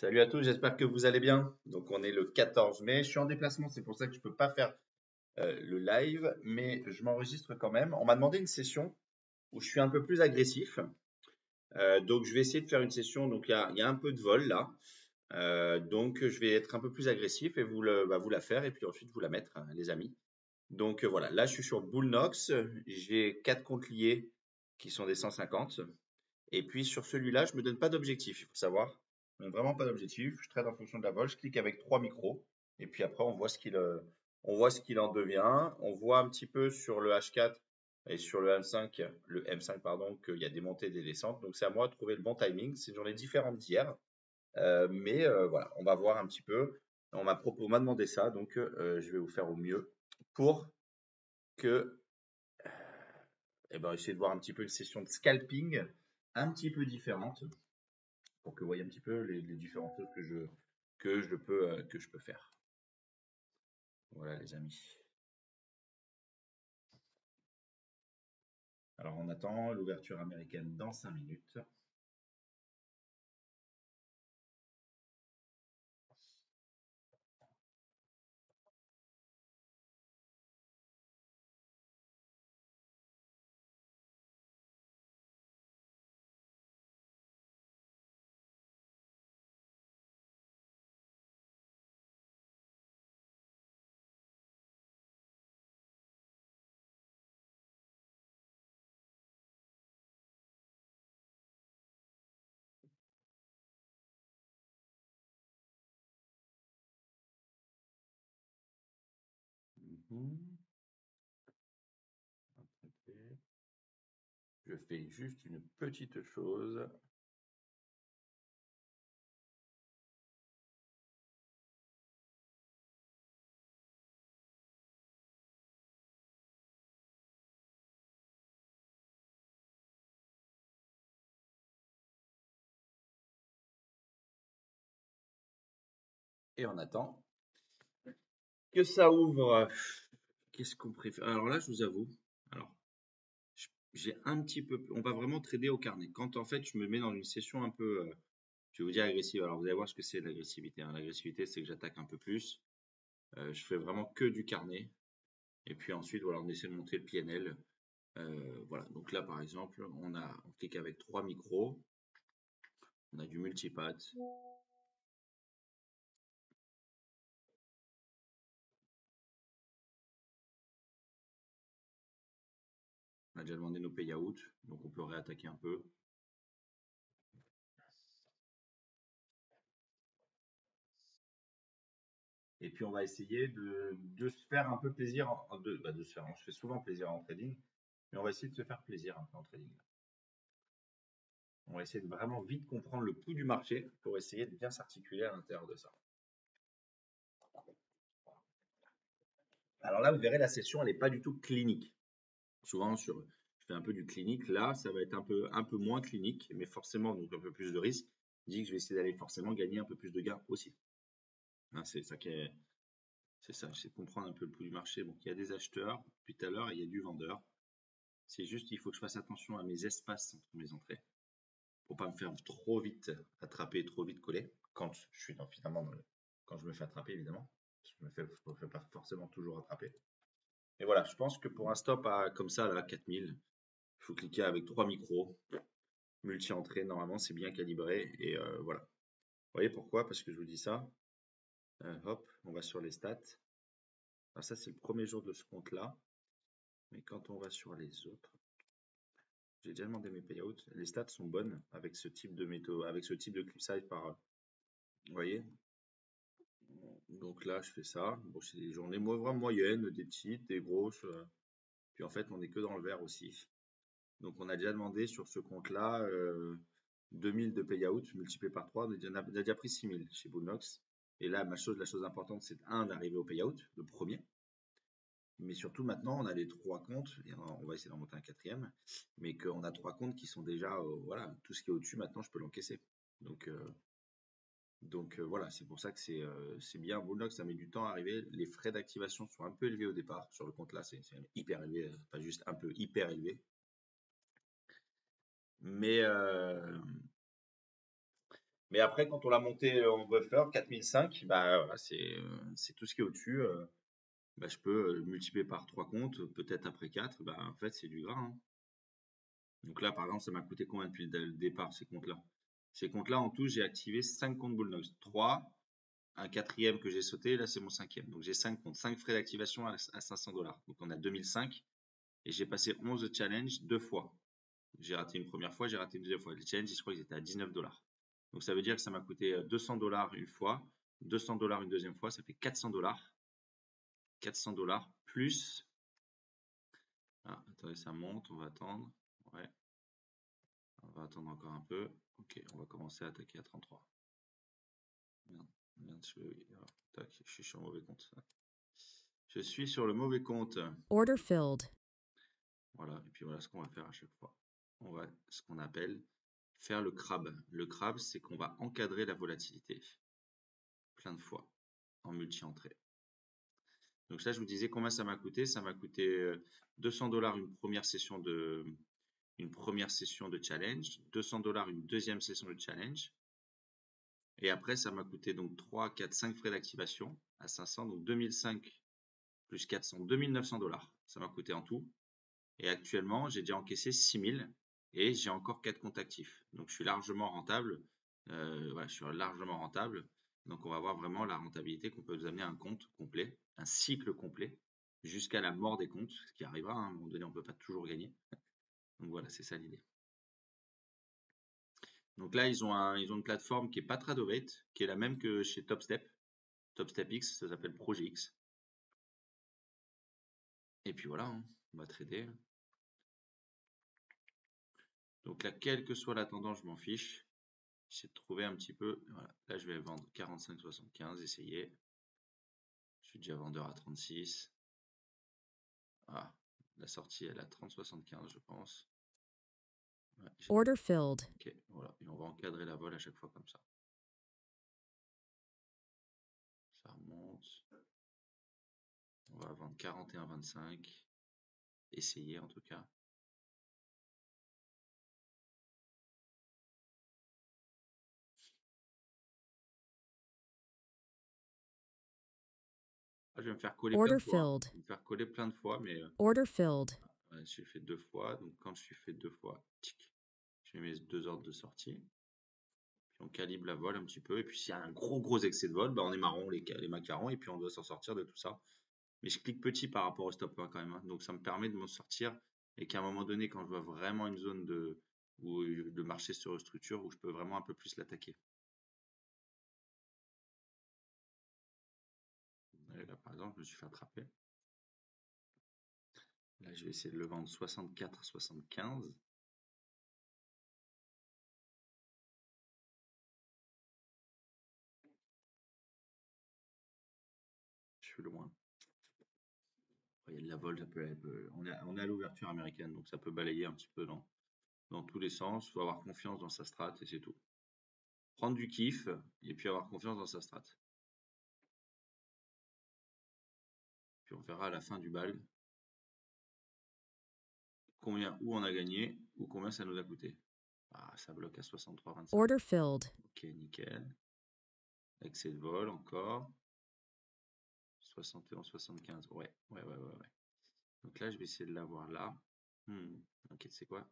Salut à tous, j'espère que vous allez bien. Donc on est le 14 mai, je suis en déplacement, c'est pour ça que je ne peux pas faire le live, mais je m'enregistre quand même. On m'a demandé une session où je suis un peu plus agressif. Donc je vais essayer de faire une session, donc il y a un peu de vol là. Donc je vais être un peu plus agressif et vous la faire et puis ensuite vous la mettre, hein, les amis. Donc voilà, là je suis sur Bullnox, j'ai 4 comptes liés qui sont des 150. Et puis sur celui-là, je me donne pas d'objectif, il faut savoir. Donc, vraiment pas d'objectif. Je trade en fonction de la vol. Je clique avec trois micros. Et puis après, on voit ce qu'il en devient. On voit un petit peu sur le H4 et sur le M5 pardon, qu'il y a des montées et des descentes. Donc c'est à moi de trouver le bon timing. C'est une journée différente d'hier. Mais voilà, on va voir un petit peu. On m'a demandé ça, donc je vais vous faire au mieux pour que, essayer de voir un petit peu une session de scalping un petit peu différente pour que vous voyez un petit peu les différentes choses que je peux faire. Voilà les amis. Alors on attend l'ouverture américaine dans 5 minutes. Mhm. Je fais juste une petite chose. Et on attend que ça ouvre. Qu'est-ce qu'on préfère? Alors là, je vous avoue, alors j'ai un petit peu, on va vraiment trader au carnet. Quand en fait je me mets dans une session un peu, je vais vous dire agressive. Alors vous allez voir ce que c'est l'agressivité, hein. L'agressivité, c'est que j'attaque un peu plus. Je fais vraiment que du carnet. Et puis ensuite, voilà, on essaie de monter le PNL. Voilà, donc là par exemple, on clique avec trois micros, on a du multipath. On a déjà demandé nos payouts, donc on peut réattaquer un peu. Et puis on va essayer de se faire un peu plaisir, de se faire, on se fait souvent plaisir en trading, mais on va essayer de se faire plaisir un peu en trading. On va essayer de vraiment vite comprendre le pouls du marché pour essayer de bien s'articuler à l'intérieur de ça. Alors là, vous verrez, la session, elle n'est pas du tout clinique. Souvent, je fais un peu du clinique. Là, ça va être un peu moins clinique, mais forcément, donc un peu plus de risque. Je dis que je vais essayer d'aller forcément gagner un peu plus de gains aussi. Hein, c'est ça, j'essaie de comprendre un peu le pouls du marché. Donc, il y a des acheteurs depuis tout à l'heure et il y a du vendeur. C'est juste qu'il faut que je fasse attention à mes espaces entre mes entrées pour pas me faire trop vite attraper, trop vite coller quand je suis quand je me fais attraper évidemment. Je me fais pas forcément toujours attraper. Et voilà, je pense que pour un stop comme ça, là, 4000, il faut cliquer avec trois micros, multi-entrée, normalement c'est bien calibré. Et voilà. Vous voyez pourquoi? Parce que je vous dis ça. Hop, on va sur les stats. Alors ça, c'est le premier jour de ce compte-là. Mais quand on va sur les autres, j'ai déjà demandé mes payouts. Les stats sont bonnes avec ce type de méthode, avec ce type de clip size par. Vous voyez? Donc là, je fais ça. Bon, c'est des journées vraiment moyennes, des petites, des grosses. Puis en fait, on n'est que dans le vert aussi. Donc on a déjà demandé sur ce compte-là 2000 de payout multiplié par 3. On a déjà pris 6000 chez Bullnox. Et là, la chose importante, c'est d'arriver au payout, le premier. Mais surtout maintenant, on a les trois comptes, et on va essayer d'en monter un quatrième, mais qu'on a trois comptes qui sont déjà, voilà, tout ce qui est au-dessus, maintenant, je peux l'encaisser. Donc voilà, c'est pour ça que c'est bien. Bullnox, ça met du temps à arriver. Les frais d'activation sont un peu élevés au départ. Sur le compte là, c'est hyper élevé, pas juste un peu, hyper élevé. Mais, Mais après, quand on l'a monté en buffer, 4005, bah voilà, c'est tout ce qui est au-dessus. Bah, je peux multiplier par 3 comptes, peut-être après 4. Bah, en fait, c'est du gras, hein. Donc là, par exemple, ça m'a coûté combien depuis le départ, ces comptes-là? Ces comptes-là, en tout, j'ai activé 5 comptes Bullnox. 3, un quatrième que j'ai sauté, là, c'est mon cinquième. Donc j'ai 5 comptes, 5 frais d'activation à 500 $. Donc on a 2005 et j'ai passé 11 challenges 2 fois. J'ai raté une première fois, j'ai raté une deuxième fois. Les challenges, je crois qu'ils étaient à 19 $. Donc ça veut dire que ça m'a coûté 200 $ une fois, 200 $ une deuxième fois, ça fait 400 $. 400 $ plus. Ah, attendez, ça monte, on va attendre. Ouais, on va attendre encore un peu. Ok, on va commencer à attaquer à 33. Merde, merde, tac, je suis sur le mauvais compte. Je suis sur le mauvais compte. Order filled. Voilà, et puis voilà ce qu'on va faire à chaque fois. On va ce qu'on appelle faire le crabe. Le crabe, c'est qu'on va encadrer la volatilité plein de fois en multi-entrée. Donc ça, je vous disais combien ça m'a coûté. Ça m'a coûté 200 $ une première session de challenge, 200 $ une deuxième session de challenge. Et après, ça m'a coûté donc 3, 4, 5 frais d'activation à 500, donc 2005 plus 400, 2900 $. Ça m'a coûté en tout. Et actuellement, j'ai déjà encaissé 6000 et j'ai encore 4 comptes actifs. Donc je suis largement rentable. Voilà, je suis largement rentable. Donc on va voir vraiment la rentabilité qu'on peut nous amener à un compte complet, un cycle complet, jusqu'à la mort des comptes, ce qui arrivera, hein, à un moment donné, on ne peut pas toujours gagner. Donc voilà, c'est ça l'idée. Donc là, ils ont une plateforme qui est pas Tradovate, qui est la même que chez TopStep. TopStep X, ça s'appelle ProjeX. Et puis voilà, hein, on va trader. Donc là, quelle que soit la tendance, je m'en fiche. J'essaie de trouver un petit peu. Voilà. Là, je vais vendre 45,75, essayer. Je suis déjà vendeur à 36. Ah, la sortie, elle est à 30,75, je pense. Ouais, Order filled. ok, voilà. Et on va encadrer la vol à chaque fois comme ça. Ça remonte. On va vendre 41,25. Essayer en tout cas. Ah, je vais me faire coller plein Order de fois, hein. filled. Je vais me faire coller plein de fois, mais Order filled. ouais, j'ai fait 2 fois. Donc quand je suis fait 2 fois, tic, je mets mes 2 ordres de sortie. Puis on calibre la vol un petit peu. Et puis s'il y a un gros excès de vol, bah, on est marron les macarons et puis on doit s'en sortir de tout ça. Mais je clique petit par rapport au stop quand même, hein. Donc ça me permet de m'en sortir et qu'à un moment donné, quand je vois vraiment une zone où le marché se restructure, où je peux vraiment un peu plus l'attaquer. Là, par exemple, je me suis fait attraper. Là, je vais essayer de le vendre 64, 75. Je suis loin. Il y a de la vol, on est à l'ouverture américaine, donc ça peut balayer un petit peu dans tous les sens. Il faut avoir confiance dans sa strat et c'est tout. Prendre du kiff et puis avoir confiance dans sa strat. Puis on verra à la fin du bal où on a gagné ou combien ça nous a coûté. Ah, ça bloque à 63,25. Order filled. Ok, nickel. Excès de vol encore. 71,75. Ouais. Donc là, je vais essayer de l'avoir là. Ok, c'est quoi?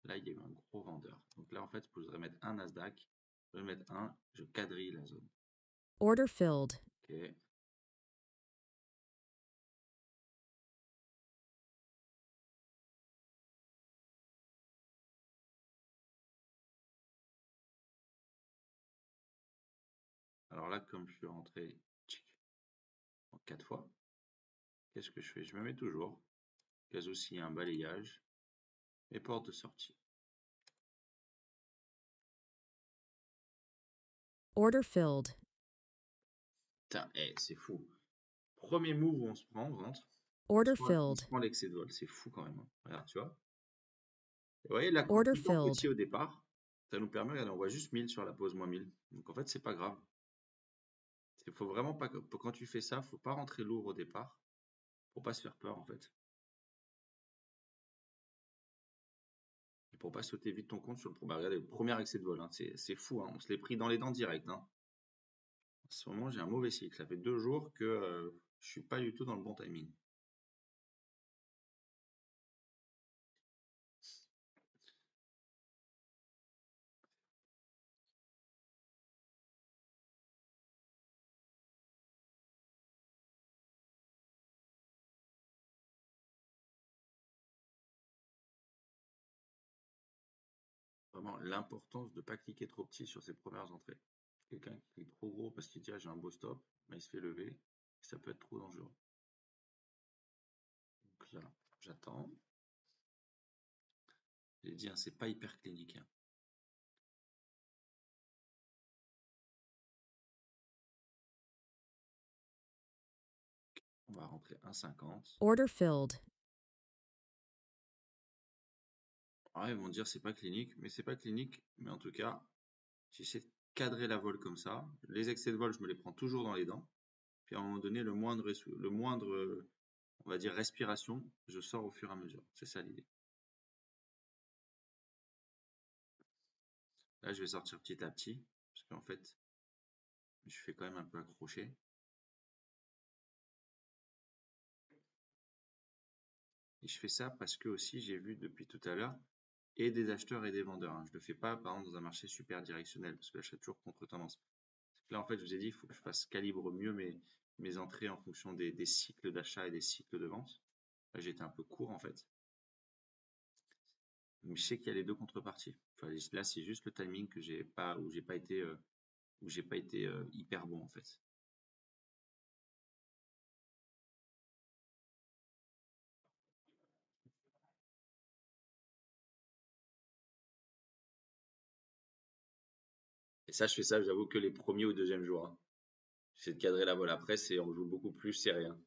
Là, il y a eu un gros vendeur. Donc là, en fait, je voudrais mettre un Nasdaq. Je vais mettre un, je quadrille la zone. Order filled. Ok. Alors là, comme je suis rentré en 4 fois, qu'est-ce que je fais? Je me mets toujours, cas où s'il y a un balayage, et porte de sortie. Order filled. Putain, c'est fou. Premier move où on se prend, on rentre. Order On filled. se prend l'excès de vol, c'est fou quand même, hein. Regarde, tu vois. Et vous voyez, là, Order tout le temps filled. petit au départ, ça nous permet, regardez, on voit juste 1000 sur la pause, moins 1000. Donc en fait, c'est pas grave. Il faut vraiment pas, quand tu fais ça, faut pas rentrer lourd au départ, pour pas se faire peur en fait. pour pas sauter vite ton compte sur le premier. Regardez, le premier excès de vol, hein, c'est fou, hein, on se l'est pris dans les dents direct. Hein. En ce moment, j'ai un mauvais cycle. Ça fait 2 jours que je suis pas du tout dans le bon timing. Vraiment, l'importance de ne pas cliquer trop petit sur ses premières entrées. Quelqu'un qui clique trop gros parce qu'il dit ah, j'ai un beau stop, mais il se fait lever. Ça peut être trop dangereux. Donc là, j'attends. J'ai dit, hein, c'est pas hyper clinique. Hein. On va rentrer 1,50. Order filled. Ah, ils vont dire c'est pas clinique, mais c'est pas clinique. Mais en tout cas, j'essaie de cadrer la vol comme ça. Les excès de vol, je me les prends toujours dans les dents. Puis à un moment donné, le moindre, on va dire, respiration, je sors au fur et à mesure. C'est ça l'idée. Là, je vais sortir petit à petit, parce qu'en fait, je fais quand même un peu accrocher. Et je fais ça parce que aussi, j'ai vu depuis tout à l'heure, et des acheteurs et des vendeurs. Hein. Je ne le fais pas, par exemple, dans un marché super directionnel, parce que là, je suis toujours contre tendance. Là, en fait, je vous ai dit, il faut que je fasse calibre mieux mes entrées en fonction des cycles d'achat et des cycles de vente. Là, j'étais un peu court, en fait. Mais je sais qu'il y a les deux contreparties. Enfin, là, c'est juste le timing que j'ai pas, où j'ai pas été hyper bon, en fait. Et ça, je fais ça, j'avoue, que les premiers ou deuxièmes jours. Hein. J'essaie de cadrer la vol. Après, on joue beaucoup plus serré. Hein.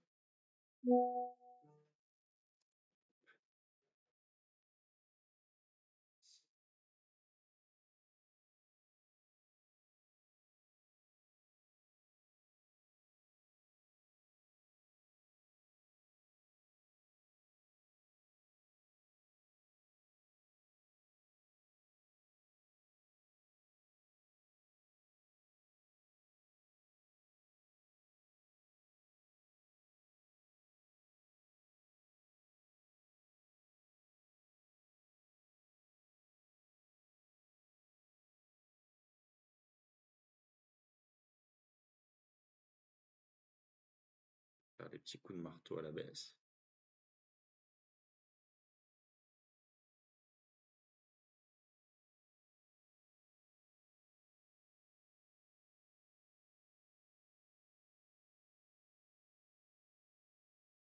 Faire des petits coups de marteau à la baisse.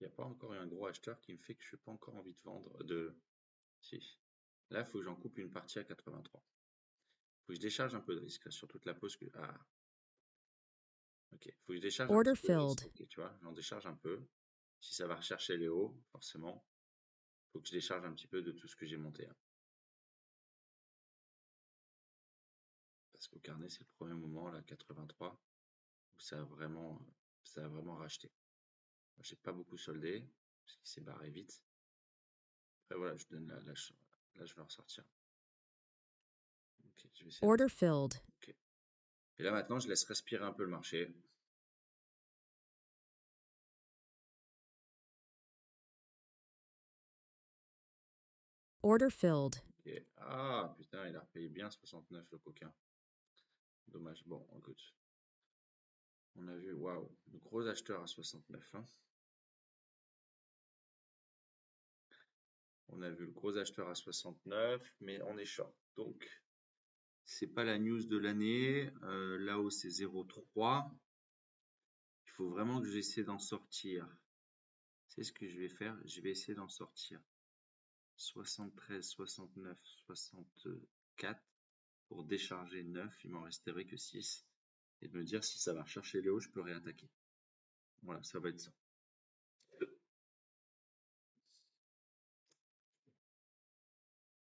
Il n'y a pas encore eu un gros acheteur qui me fait que je n'ai pas encore envie de vendre. Si. Là, il faut que j'en coupe une partie à 83. Il faut que je décharge un peu de risque là, sur toute la pause que. Ah, ok. Il faut que je décharge un Order petit peu de risque. filled. Okay, tu vois, j'en décharge un peu. Si ça va rechercher les hauts, forcément, il faut que je décharge un petit peu de tout ce que j'ai monté. Hein. Parce qu'au carnet, c'est le premier moment, là, 83, où ça a vraiment racheté. J'ai pas beaucoup soldé, parce qu'il s'est barré vite. Après, voilà, je donne là, je vais en ressortir. Okay, je vais Order filled. Okay. Et là, maintenant, je laisse respirer un peu le marché. Order filled. Okay. Ah, putain, il a repayé bien 69, le coquin. Dommage. Bon, écoute. On a vu, waouh, le gros acheteur à 69. Hein. On a vu le gros acheteur à 69, mais on est short. Donc, c'est pas la news de l'année. Là-haut, c'est 0,3. Il faut vraiment que j'essaie d'en sortir. C'est ce que je vais faire. Je vais essayer d'en sortir 73, 69, 64 pour décharger 9. Il m'en resterait que 6. Et de me dire si ça va rechercher les hauts, je peux réattaquer. Voilà, ça va être ça.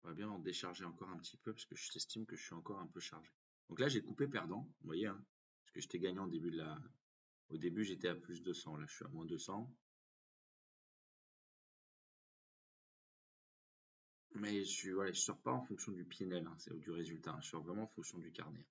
On va bien en décharger encore un petit peu parce que j'estime que je suis encore un peu chargé. Donc là, j'ai coupé perdant, vous voyez, hein, parce que j'étais gagnant au début de la. Au début, j'étais à plus 200. Là, je suis à moins 200. Mais voilà, je sors pas en fonction du PNL, hein, ou du résultat, hein, je sors vraiment en fonction du carnet.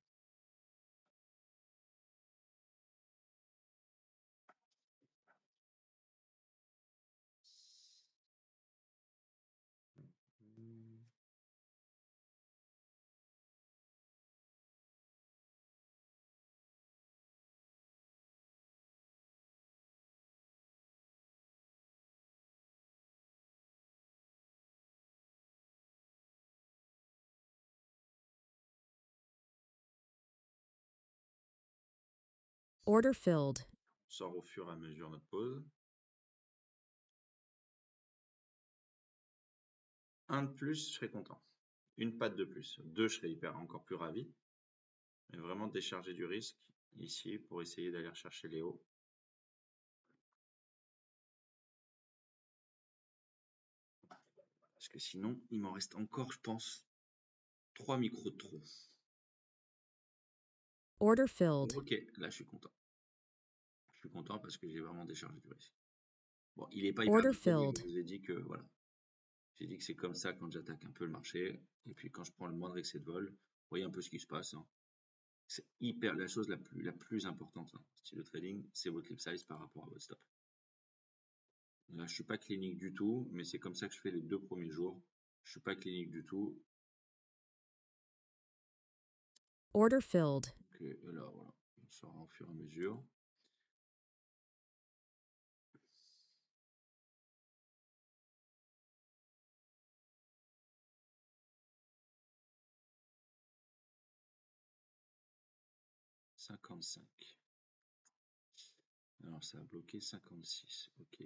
Order filled. On sort au fur et à mesure notre pause. Un de plus, je serais content. Une patte de plus. Deux, je serais encore plus ravi. Mais vraiment décharger du risque ici pour essayer d'aller rechercher les hauts. Parce que sinon, il m'en reste encore, je pense, 3 micros de trop. Order filled. Ok, là, je suis content. Je suis content parce que j'ai vraiment déchargé du risque. Bon, il n'est pas hyper Order détaillé, mais filled. je vous ai dit que voilà. J'ai dit que c'est comme ça quand j'attaque un peu le marché. Et puis quand je prends le moindre excès de vol, vous voyez un peu ce qui se passe. Hein. C'est hyper la chose la plus importante, hein, style de trading, c'est votre clip size par rapport à votre stop. Là, je suis pas clinique du tout, mais c'est comme ça que je fais les 2 premiers jours. Je suis pas clinique du tout. Order filled. Donc, là, voilà, on sort au fur et à mesure. « 55. Alors, ça a bloqué 56. Ok.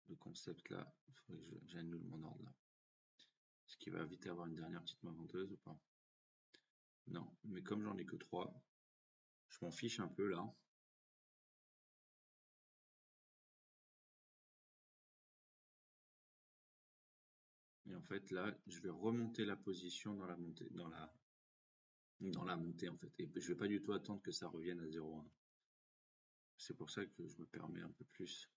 Le concept là, il faudrait que j'annule mon ordre là. Est-ce qu'il va vite avoir une dernière petite main venteuse ou pas? Non, mais comme j'en ai que 3, je m'en fiche un peu là. Et en fait là, je vais remonter la position dans la montée, dans la montée en fait. Et je vais pas du tout attendre que ça revienne à 0,1. C'est pour ça que je me permets un peu plus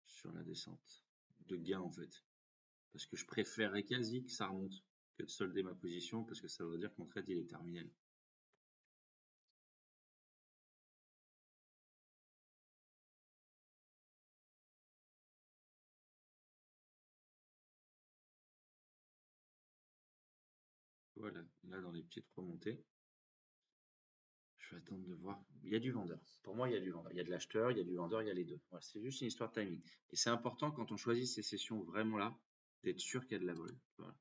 sur la descente de gain en fait. Parce que je préférerais quasi que ça remonte que de solder ma position parce que ça veut dire que mon trade il est terminé. Voilà, là dans les petites remontées, je vais attendre de voir. Il y a du vendeur. Pour moi, il y a du vendeur. Il y a de l'acheteur, il y a du vendeur, il y a les deux. Voilà, c'est juste une histoire de timing. Et c'est important quand on choisit ces sessions vraiment là, d'être sûr qu'il y a de la vol. Voilà.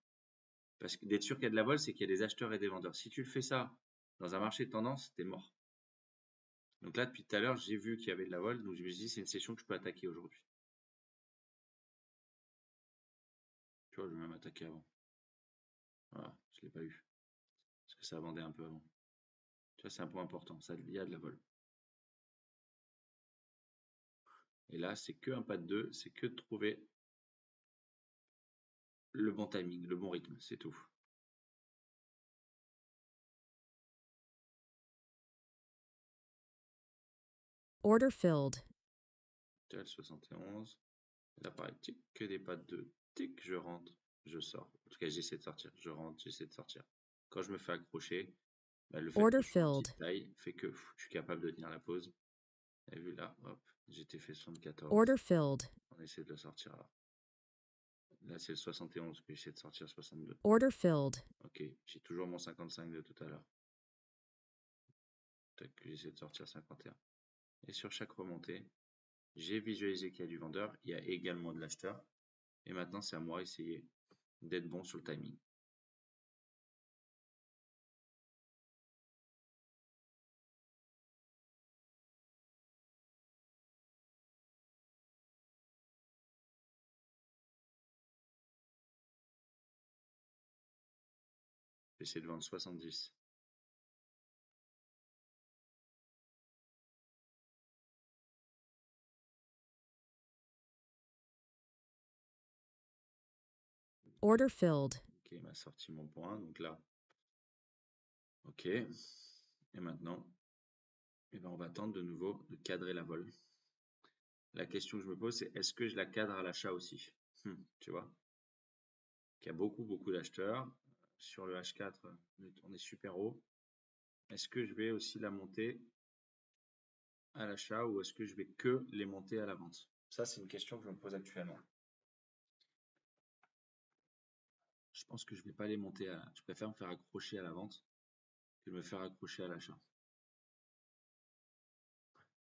Parce que d'être sûr qu'il y a de la vol, c'est qu'il y a des acheteurs et des vendeurs. Si tu le fais ça dans un marché de tendance, t'es mort. Donc là, depuis tout à l'heure, j'ai vu qu'il y avait de la vol, donc je me suis dit c'est une session que je peux attaquer aujourd'hui. Tu vois, je vais même attaquer avant. Voilà, je l'ai pas eu. Parce que ça vendait un peu avant. Tu vois, c'est un point important. Ça, il y a de la vol. Et là, c'est que un pas de 2, c'est que de trouver le bon timing, le bon rythme, c'est tout. Order filled. Tu vois, le 71. Là, pareil, tic, que des pas de 2. Tic, je rentre, je sors. En tout cas, j'essaie de sortir. Je rentre, j'essaie de sortir. Quand je me fais accrocher, bah, le fait Order que je sois en filled. petite taille fait que je suis capable de tenir la pause. Vous avez vu là, hop, j'étais fait 74. Order filled. On essaie de le sortir là. Là, c'est le 71 que j'essaie de sortir 62. Order filled. Ok, j'ai toujours mon 55 de tout à l'heure. Tac, j'essaie de sortir 51. Et sur chaque remontée, j'ai visualisé qu'il y a du vendeur, il y a également de l'acheteur. Et maintenant, c'est à moi d'essayer d'être bon sur le timing. J'essaie de vendre 70. Order filled. Ok, il m'a sorti mon point. Donc là, ok. Et maintenant, eh ben, on va tenter de nouveau de cadrer la vol. La question que je me pose, c'est est-ce que je la cadre à l'achat aussi? Tu vois? Il y a beaucoup d'acheteurs. Sur le H4, on est super haut. Est-ce que je vais aussi la monter à l'achat ou est-ce que je vais que les monter à la vente? Ça, c'est une question que je me pose actuellement. Je pense que je vais pas les monter je préfère me faire accrocher à la vente que de me faire accrocher à l'achat.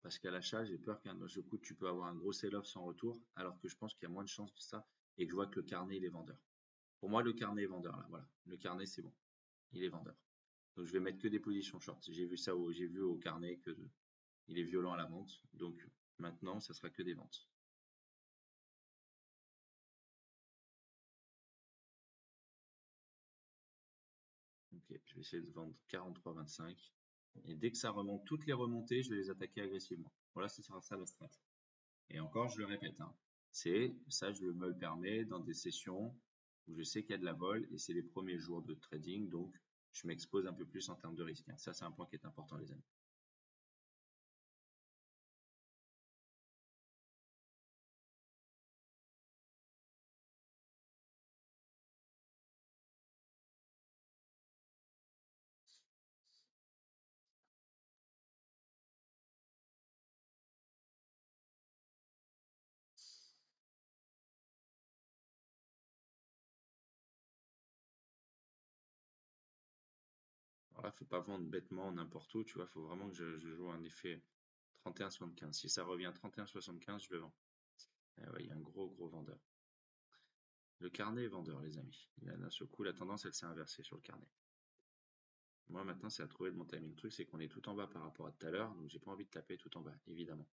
Parce qu'à l'achat, j'ai peur qu'un coup, tu peux avoir un gros sell-off sans retour, alors que je pense qu'il y a moins de chances de ça et que je vois que le carnet, il est vendeur. Pour moi, le carnet est vendeur, là, voilà. Le carnet, c'est bon. Il est vendeur. Donc, je vais mettre que des positions short. J'ai vu au carnet que il est violent à la vente. Donc, maintenant, ça sera que des ventes. Ok, je vais essayer de vendre 43,25. Et dès que ça remonte, toutes les remontées, je vais les attaquer agressivement. Voilà, ce sera ça la strat. Et encore, je le répète, hein, c'est ça, je me le permets dans des sessions où je sais qu'il y a de la vol et c'est les premiers jours de trading, donc je m'expose un peu plus en termes de risque. Hein. Ça, c'est un point qui est important, les amis. Alors là, faut pas vendre bêtement n'importe où, tu vois, faut vraiment que je joue un effet 31,75. Si ça revient à 31,75, je le vends. Ouais, il y a un gros vendeur. Le carnet est vendeur, les amis. D'un seul coup, la tendance, elle s'est inversée sur le carnet. Moi, maintenant, c'est à trouver de mon timing. Le truc, c'est qu'on est tout en bas par rapport à tout à l'heure, donc j'ai pas envie de taper tout en bas, évidemment.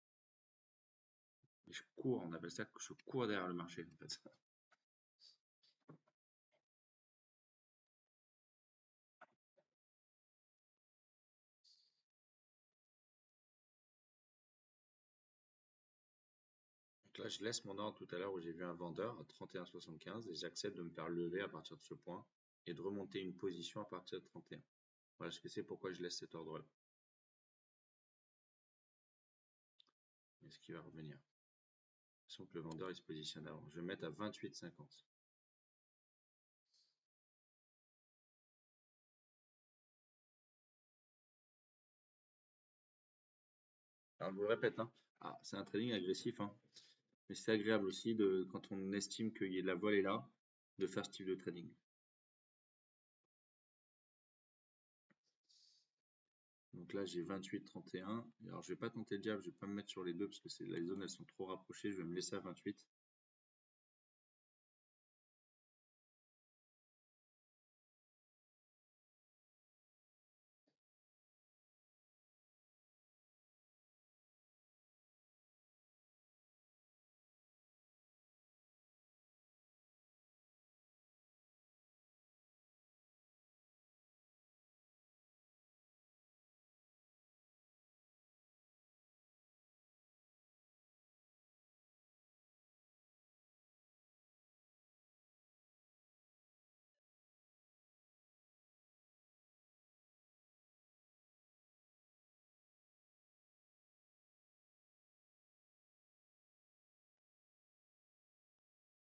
Et je cours, on appelle ça que je cours derrière le marché, en fait. Donc là, je laisse mon ordre tout à l'heure où j'ai vu un vendeur à 31,75 et j'accepte de me faire lever à partir de ce point et de remonter une position à partir de 31. Voilà ce que c'est pourquoi je laisse cet ordre-là. Est-ce qu'il va revenir? Sans que le vendeur il se positionne avant. Je vais mettre à 28,50. Alors je vous le répète, hein. C'est un trading agressif, hein. Mais c'est agréable aussi de, quand on estime qu'il y a de la voile est là, de faire ce type de trading. Donc là, j'ai 28,31. Alors, je vais pas tenter le diable, je vais pas me mettre sur les deux parce que les zones, elles sont trop rapprochées. Je vais me laisser à 28.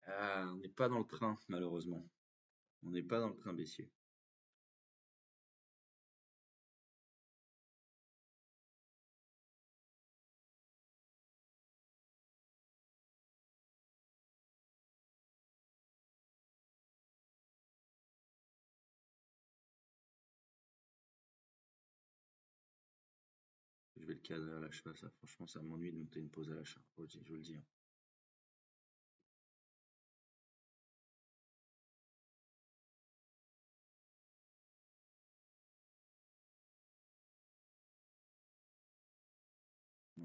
Ah, on n'est pas dans le train, malheureusement. On n'est pas dans le train baissier. Je vais le cadrer à l'achat, ça. Franchement, ça m'ennuie de monter une pause à l'achat. Je vous le dis. Hein.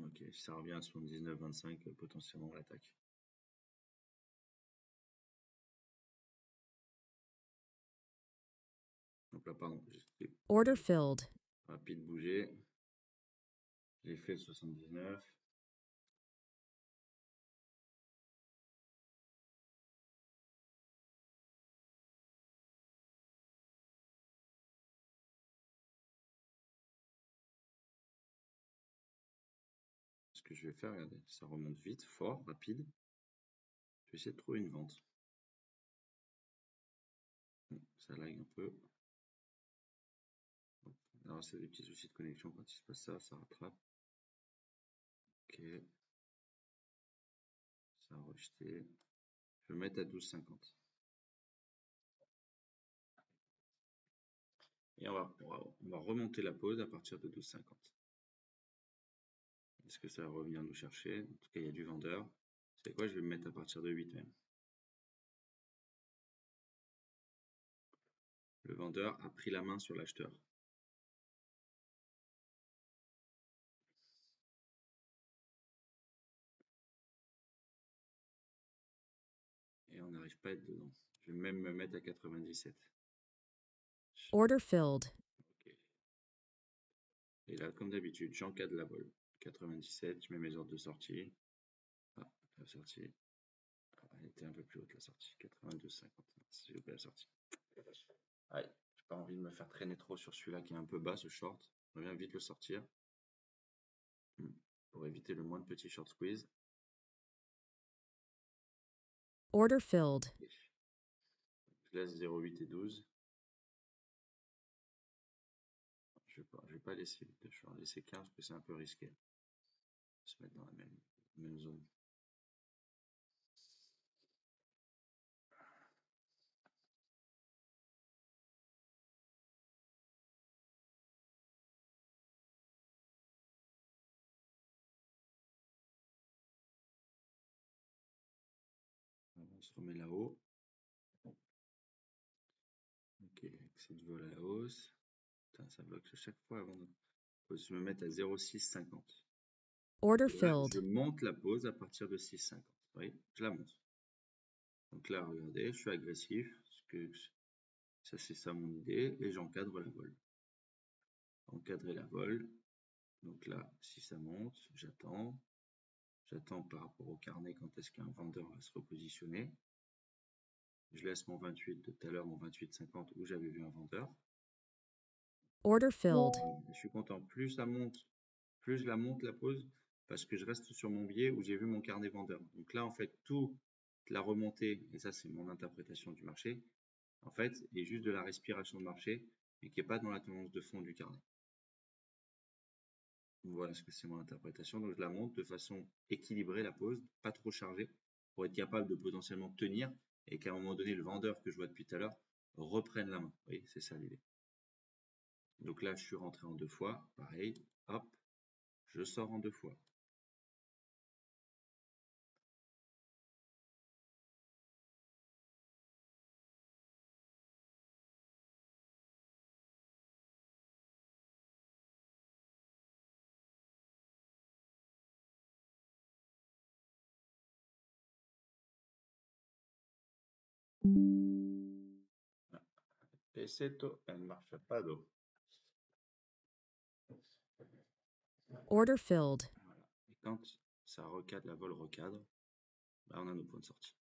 Ok, si ça revient à 79,25, potentiellement on l'attaque. Donc là, pardon, j'ai Order filled. rapide bouger. J'ai fait le 79. ce que je vais faire, regardez, ça remonte vite, fort, rapide. Je vais essayer de trouver une vente. Ça lag un peu. Alors, c'est des petits soucis de connexion quand il se passe ça, ça rattrape. Ok. Ça a rejeté. Je vais mettre à 12,50. Et on va remonter la pause à partir de 12,50. Est-ce que ça va revenir nous chercher? En tout cas, il y a du vendeur. C'est quoi? Je vais me mettre à partir de 8 même. Le vendeur a pris la main sur l'acheteur. Et on n'arrive pas à être dedans. Je vais même me mettre à 97. Order filled. Ok. Et là, comme d'habitude, j'encadre la vol. 97, je mets mes ordres de sortie. Ah, la sortie. Ah, elle était un peu plus haute la sortie. 82,50. J'ai loupé la sortie. Aïe, j'ai pas envie de me faire traîner trop sur celui-là qui est un peu bas, ce short. Je viens vite le sortir. Pour éviter le moins de petits short squeeze. Order filled. Je laisse 0,8 et 12. Je vais pas laisser 8, je vais en laisser 15 parce que c'est un peu risqué. On va se mettre dans la même zone. On se remet là-haut. Ok, exit vol à la hausse. Putain, ça bloque à chaque fois avant de. Faut se me mettre à 0,650. Order Et là, je filled. monte la pause à partir de 6,50. Vous voyez, je la monte. Donc là, regardez, je suis agressif. Parce que ça, c'est ça mon idée. Et j'encadre la vol. Encadrer la vol. Donc là, si ça monte, j'attends. J'attends par rapport au carnet quand est-ce qu'un vendeur va se repositionner. Je laisse mon 28 de tout à l'heure, mon 28,50 où j'avais vu un vendeur. Order filled. Je suis content. Plus ça monte, plus je la monte la pause parce que je reste sur mon biais où j'ai vu mon carnet vendeur. Donc là, en fait, toute la remontée, et ça, c'est mon interprétation du marché, en fait, est juste de la respiration de marché, mais qui n'est pas dans la tendance de fond du carnet. Donc voilà ce que c'est mon interprétation. Donc je la monte de façon équilibrée, la pause, pas trop chargée, pour être capable de potentiellement tenir et qu'à un moment donné, le vendeur que je vois depuis tout à l'heure reprenne la main. Vous voyez, c'est ça l'idée. Donc là, je suis rentré en 2 fois. Pareil, hop, je sors en 2 fois. Pesetto, elle ne marche pas d'eau. Order filled. Voilà. Et quand ça recadre, la vol recadre, là on a nos points de sortie.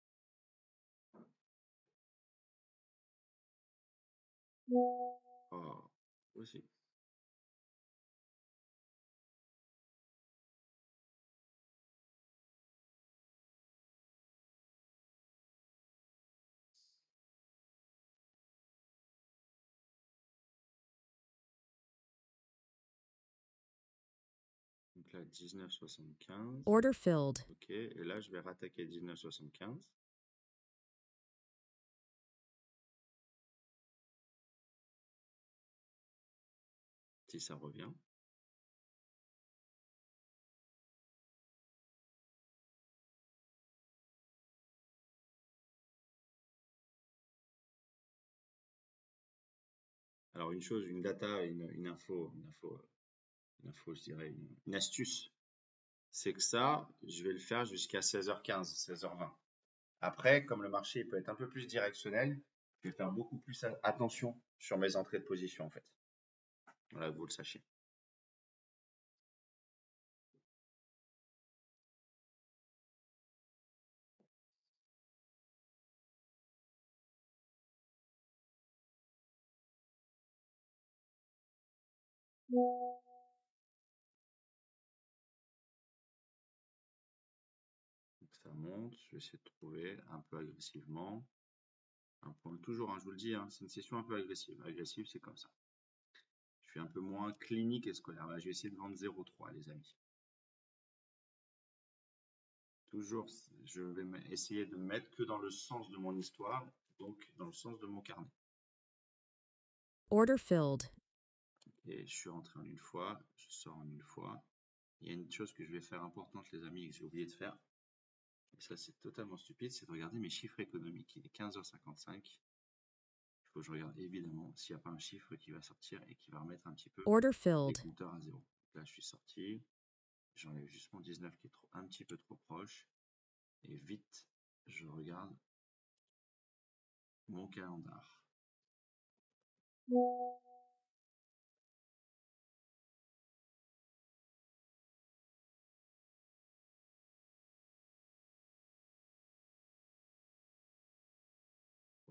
Oh, aussi. Donc là, 19,75. Order filled. Ok, et là je vais rattaquer 19,75. Si ça revient. Alors une chose, une data, une info, je dirais, une astuce, c'est que ça, je vais le faire jusqu'à 16h15, 16h20. Après, comme le marché peut être un peu plus directionnel, je vais faire beaucoup plus attention sur mes entrées de position en fait. Voilà, que vous le sachiez. Ça monte, je vais essayer de trouver un peu agressivement. Un point toujours, hein, je vous le dis, hein, c'est une session un peu agressive. Agressive, c'est comme ça. Je suis un peu moins clinique et scolaire. Là, je vais essayer de vendre 0,3, les amis. Toujours, je vais essayer de me mettre que dans le sens de mon histoire, donc dans le sens de mon carnet. Order filled. Et je suis rentré en une fois, je sors en une fois. Il y a une chose que je vais faire importante, les amis, et que j'ai oublié de faire. Et ça, c'est totalement stupide, c'est de regarder mes chiffres économiques. Il est 15h55. Il faut que je regarde évidemment s'il n'y a pas un chiffre qui va sortir et qui va remettre un petit peu Order les filled. compteurs à zéro. Là, je suis sorti. J'enlève juste mon 19 qui est un petit peu trop proche. Et vite, je regarde mon calendrier.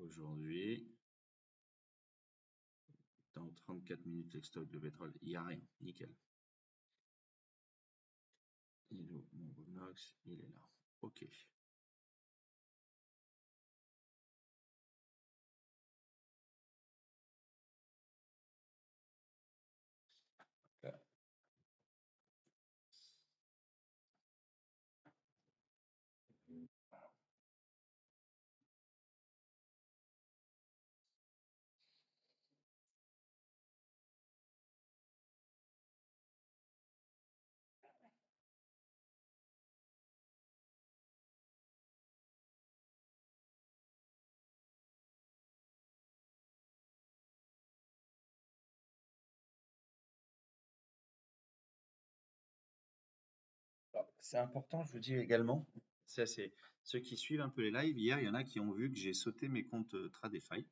Aujourd'hui, dans 34 minutes, les stocks de pétrole, il n'y a rien. Nickel. Il est où mon Bonox? Il est là. Ok. Là. C'est important, je vous dis également, ça c'est ceux qui suivent un peu les lives, hier il y en a qui ont vu que j'ai sauté mes comptes Tradefy,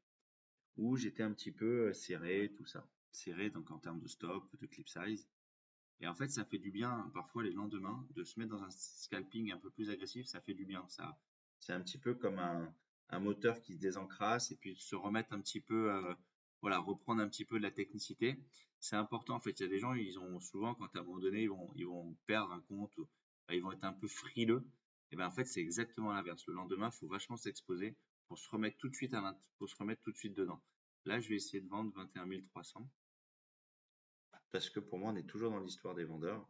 où j'étais un petit peu serré, tout ça. Serré donc en termes de stop, de clip size. Et en fait ça fait du bien parfois les lendemains de se mettre dans un scalping un peu plus agressif, ça fait du bien. Ça, c'est un petit peu comme un moteur qui se désencrasse et puis se remettre un petit peu, voilà, reprendre un petit peu de la technicité. C'est important en fait. Il y a des gens, ils ont souvent quand à un moment donné ils vont perdre un compte, ils vont être un peu frileux. Et ben en fait c'est exactement l'inverse. Le lendemain, il faut vachement s'exposer pour se remettre tout de suite pour se remettre tout de suite dedans. Là, je vais essayer de vendre 21 300 parce que pour moi, on est toujours dans l'histoire des vendeurs.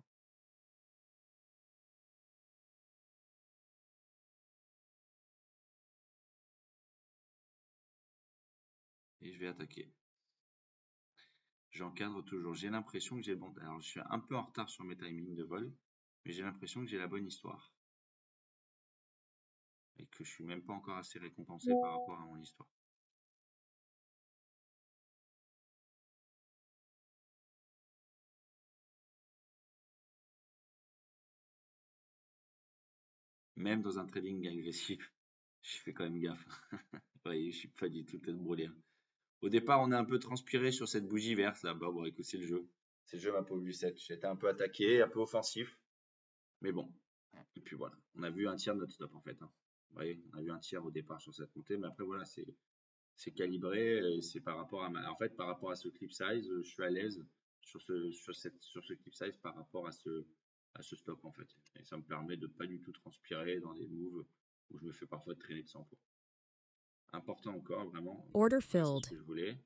Et je vais attaquer. J'encadre toujours. J'ai l'impression que j'ai le bon. Alors, je suis un peu en retard sur mes timings de vol, mais j'ai l'impression que j'ai la bonne histoire. Et que je suis même pas encore assez récompensé par rapport à mon histoire. Même dans un trading agressif, je fais quand même gaffe. Vous voyez, je suis pas du tout tête brûlée. Au départ, on est un peu transpiré sur cette bougie verte là. Bon, écoute, c'est le jeu. C'est le jeu, ma pauvre Lucette. J'étais un peu attaqué, un peu offensif. Mais bon. Et puis voilà. On a vu un tiers de notre stop en fait. Vous voyez, on a vu un tiers au départ sur cette montée. Mais après, voilà, c'est calibré. C'est par rapport à en fait, par rapport à ce clip size, je suis à l'aise sur ce clip size par rapport à ce stop en fait. Et ça me permet de pas du tout transpirer dans des moves où je me fais parfois traîner de 100 points. Important encore, vraiment. Order Voilà, c'est ce filled. que je voulais.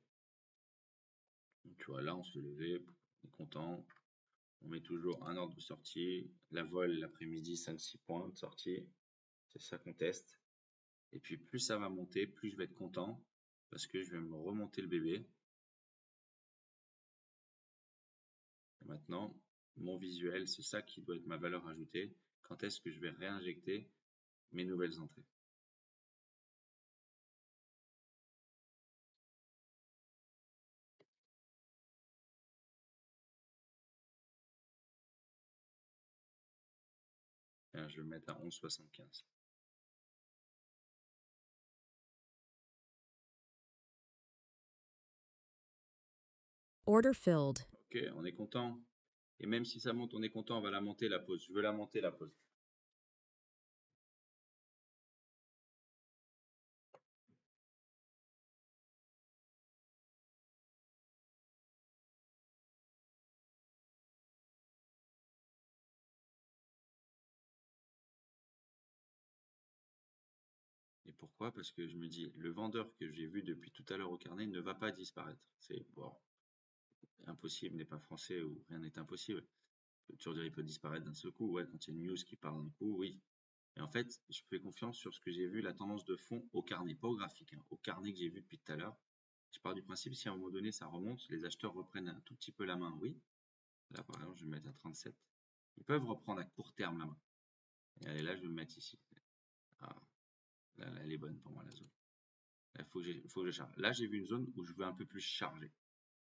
Donc, tu vois, là, on se levait, on est content. On met toujours un ordre de sortie. La vol l'après-midi, 5-6 points de sortie. C'est ça qu'on teste. Et puis, plus ça va monter, plus je vais être content parce que je vais me remonter le bébé. Et maintenant, mon visuel, c'est ça qui doit être ma valeur ajoutée. Quand est-ce que je vais réinjecter mes nouvelles entrées? Je vais le mettre à 11,75. Order filled. Ok, on est content. Et même si ça monte, on est content, on va la monter la pause. Je veux la monter la pause. Pourquoi? Parce que je me dis, le vendeur que j'ai vu depuis tout à l'heure au carnet ne va pas disparaître. C'est bon, impossible n'est pas français ou rien n'est impossible. Tu veux dire, il peut disparaître d'un seul coup. Ouais, quand il y a une news qui part d'un coup, oui. Et en fait, je fais confiance sur ce que j'ai vu, la tendance de fond au carnet, pas au graphique, hein, au carnet que j'ai vu depuis tout à l'heure. Je pars du principe, si à un moment donné ça remonte, les acheteurs reprennent un tout petit peu la main, oui. Là, par exemple, je vais me mettre à 37. Ils peuvent reprendre à court terme la main. Et allez, là, je vais me mettre ici. Ah, là, elle est bonne pour moi, la zone. Là, faut que je charge. Là, j'ai vu une zone où je veux un peu plus charger.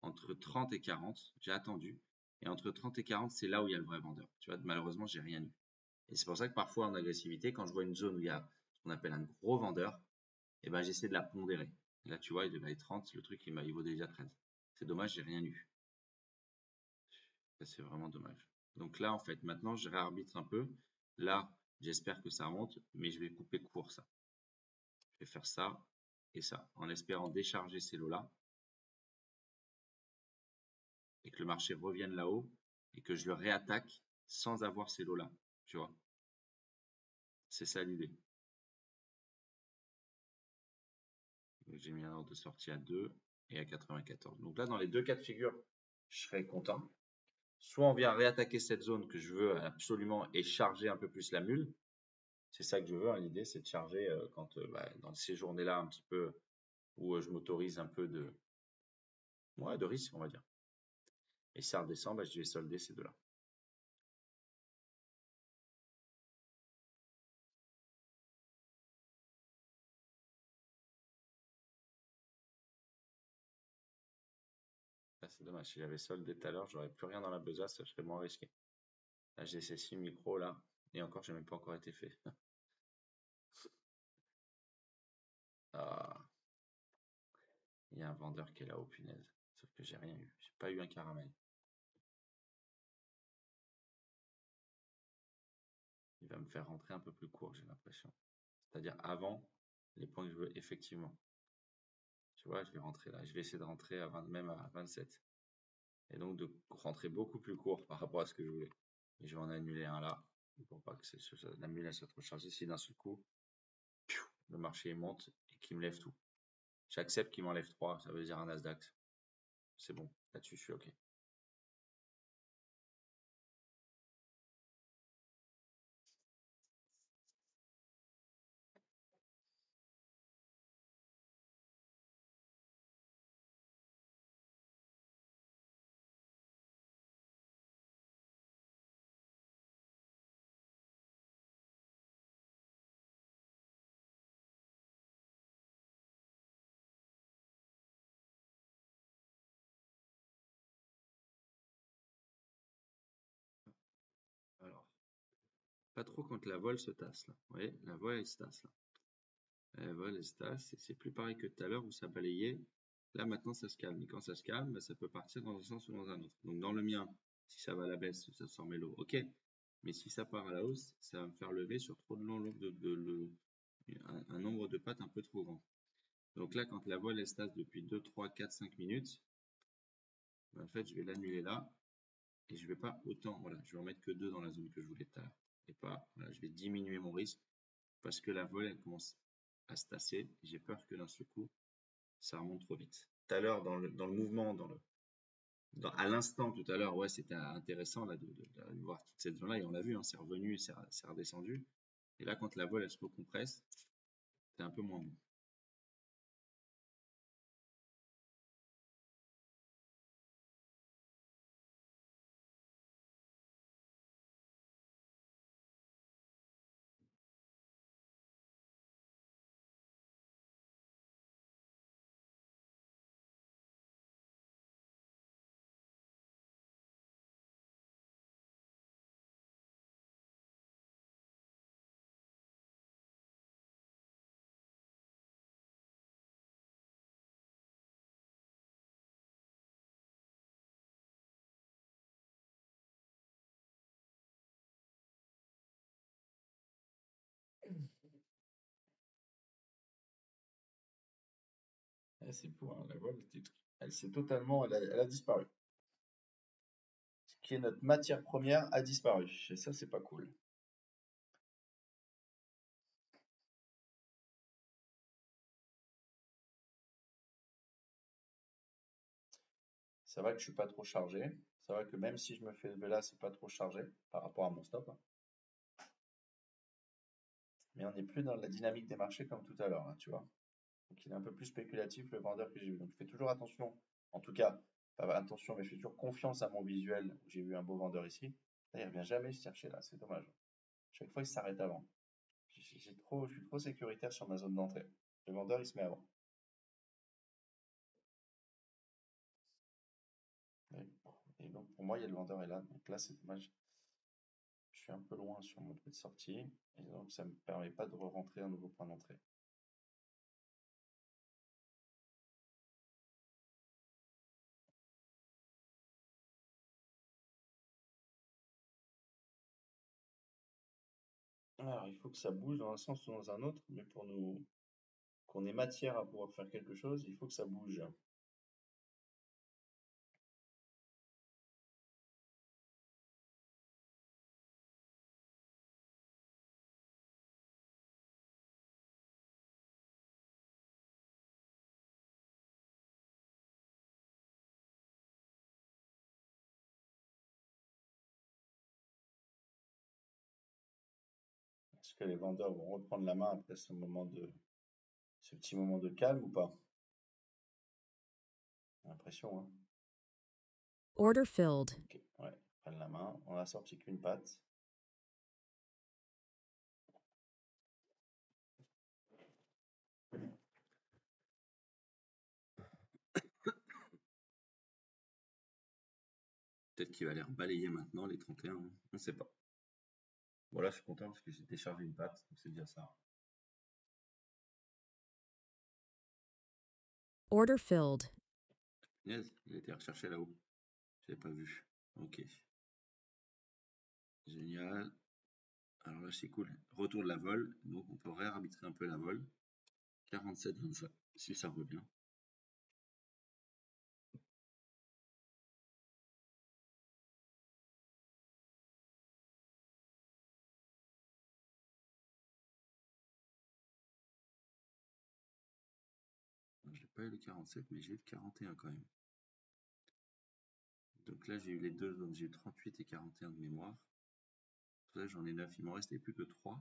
Entre 30 et 40, j'ai attendu. Et entre 30 et 40, c'est là où il y a le vrai vendeur. Tu vois, malheureusement, j'ai rien eu. Et c'est pour ça que parfois, en agressivité, quand je vois une zone où il y a ce qu'on appelle un gros vendeur, eh ben, j'essaie de la pondérer. Et là, tu vois, il devait être 30, le truc, il vaut déjà 13. C'est dommage, j'ai rien eu. C'est vraiment dommage. Donc là, en fait, maintenant, je réarbitre un peu. Là, j'espère que ça monte, mais je vais couper court ça. Je vais faire ça et ça, en espérant décharger ces lots-là et que le marché revienne là-haut et que je le réattaque sans avoir ces lots-là. Tu vois, c'est ça l'idée. J'ai mis un ordre de sortie à 2 et à 94. Donc là, dans les deux cas de figure, je serai content. Soit on vient réattaquer cette zone que je veux absolument et charger un peu plus la mule. C'est ça que je veux, hein. L'idée, c'est de charger quand dans ces journées-là un petit peu où je m'autorise un peu de risque, on va dire. Et si ça redescend, je vais solder ces deux-là. Là, c'est dommage. Si j'avais soldé tout à l'heure, j'aurais plus rien dans la besace, ça serait moins risqué. Là, j'ai ces 6 micros là. Et encore, j'ai même pas encore été fait. Ah, il y a un vendeur qui est là-haut, punaise. Sauf que j'ai rien eu. J'ai pas eu un caramel. Il va me faire rentrer un peu plus court, j'ai l'impression. C'est-à-dire avant les points que je veux effectivement. Tu vois, je vais rentrer là. Je vais essayer de rentrer à 20, même à 27. Et donc de rentrer beaucoup plus court par rapport à ce que je voulais. Et je vais en annuler un là, pour pas que la mule soit trop chargée. Si d'un seul coup, le marché monte et qu'il me lève tout. J'accepte qu'il m'enlève 3, ça veut dire un Nasdaq. C'est bon, là-dessus je suis OK. Alors, pas trop quand la voile se tasse là. Vous voyez, la voile elle se tasse là. La voile elle se tasse, et c'est plus pareil que tout à l'heure où ça balayait. Là maintenant ça se calme. Et quand ça se calme, ça peut partir dans un sens ou dans un autre. Donc dans le mien, si ça va à la baisse, ça sort mes lots, OK. Mais si ça part à la hausse, ça va me faire lever sur trop de long, un nombre de pattes un peu trop grand. Donc là, quand la voile elle se tasse depuis 2, 3, 4, 5 minutes, en fait, je vais l'annuler là. Et je vais pas autant, voilà, je vais en mettre que 2 dans la zone que je voulais tout à l'heure. Et pas, voilà, je vais diminuer mon risque parce que la voile, elle commence à se tasser. J'ai peur que d'un seul coup, ça remonte trop vite. Tout à l'heure, dans le mouvement, à l'instant tout à l'heure, ouais, c'était intéressant là, de voir toute cette zone-là. Et on l'a vu, hein, c'est revenu, c'est redescendu. Et là, quand la voile, elle se recompresse, c'est un peu moins bon. C'est pour la voile, elle s'est totalement, elle a disparu. Ce qui est notre matière première a disparu. Et ça, c'est pas cool. Ça va que je suis pas trop chargé. Ça va que même si je me fais lever là, c'est pas trop chargé par rapport à mon stop, hein. Mais on n'est plus dans la dynamique des marchés comme tout à l'heure, hein, tu vois. Donc il est un peu plus spéculatif le vendeur que j'ai vu. Donc je fais toujours attention. En tout cas, pas attention, mais je fais toujours confiance à mon visuel. J'ai vu un beau vendeur ici. Là, il revient jamais se chercher là, c'est dommage. Chaque fois, il s'arrête avant. Je suis trop sécuritaire sur ma zone d'entrée. Le vendeur, il se met avant. Et donc pour moi, il y a le vendeur est là. Donc là, c'est dommage. Je suis un peu loin sur mon prix de sortie. Et donc ça ne me permet pas de re-rentrer un nouveau point d'entrée. Alors, il faut que ça bouge dans un sens ou dans un autre, mais pour nous qu'on ait matière à pouvoir faire quelque chose, il faut que ça bouge. Est-ce que les vendeurs vont reprendre la main après ce petit moment de calme ou pas? J'ai l'impression, hein. Order filled. Ok, ouais, ils prennent la main. On a sorti qu'une patte. Peut-être qu'il va les rebalayer maintenant, les 31, hein. On ne sait pas. Bon, là, je suis content parce que j'ai déchargé une patte, donc c'est déjà ça. Order filled. Punaise, il a été recherché là-haut. Je l'ai pas vu. Ok. Génial. Alors là, c'est cool. Retour de la vol. Donc, on peut réarbitrer un peu la vol. 47,25, si ça revient. Je n'ai pas eu le 47, mais j'ai eu le 41 quand même. Donc là, j'ai eu les deux zones. J'ai eu 38 et 41 de mémoire. Là, j'en ai 9. Il m'en restait plus que 3.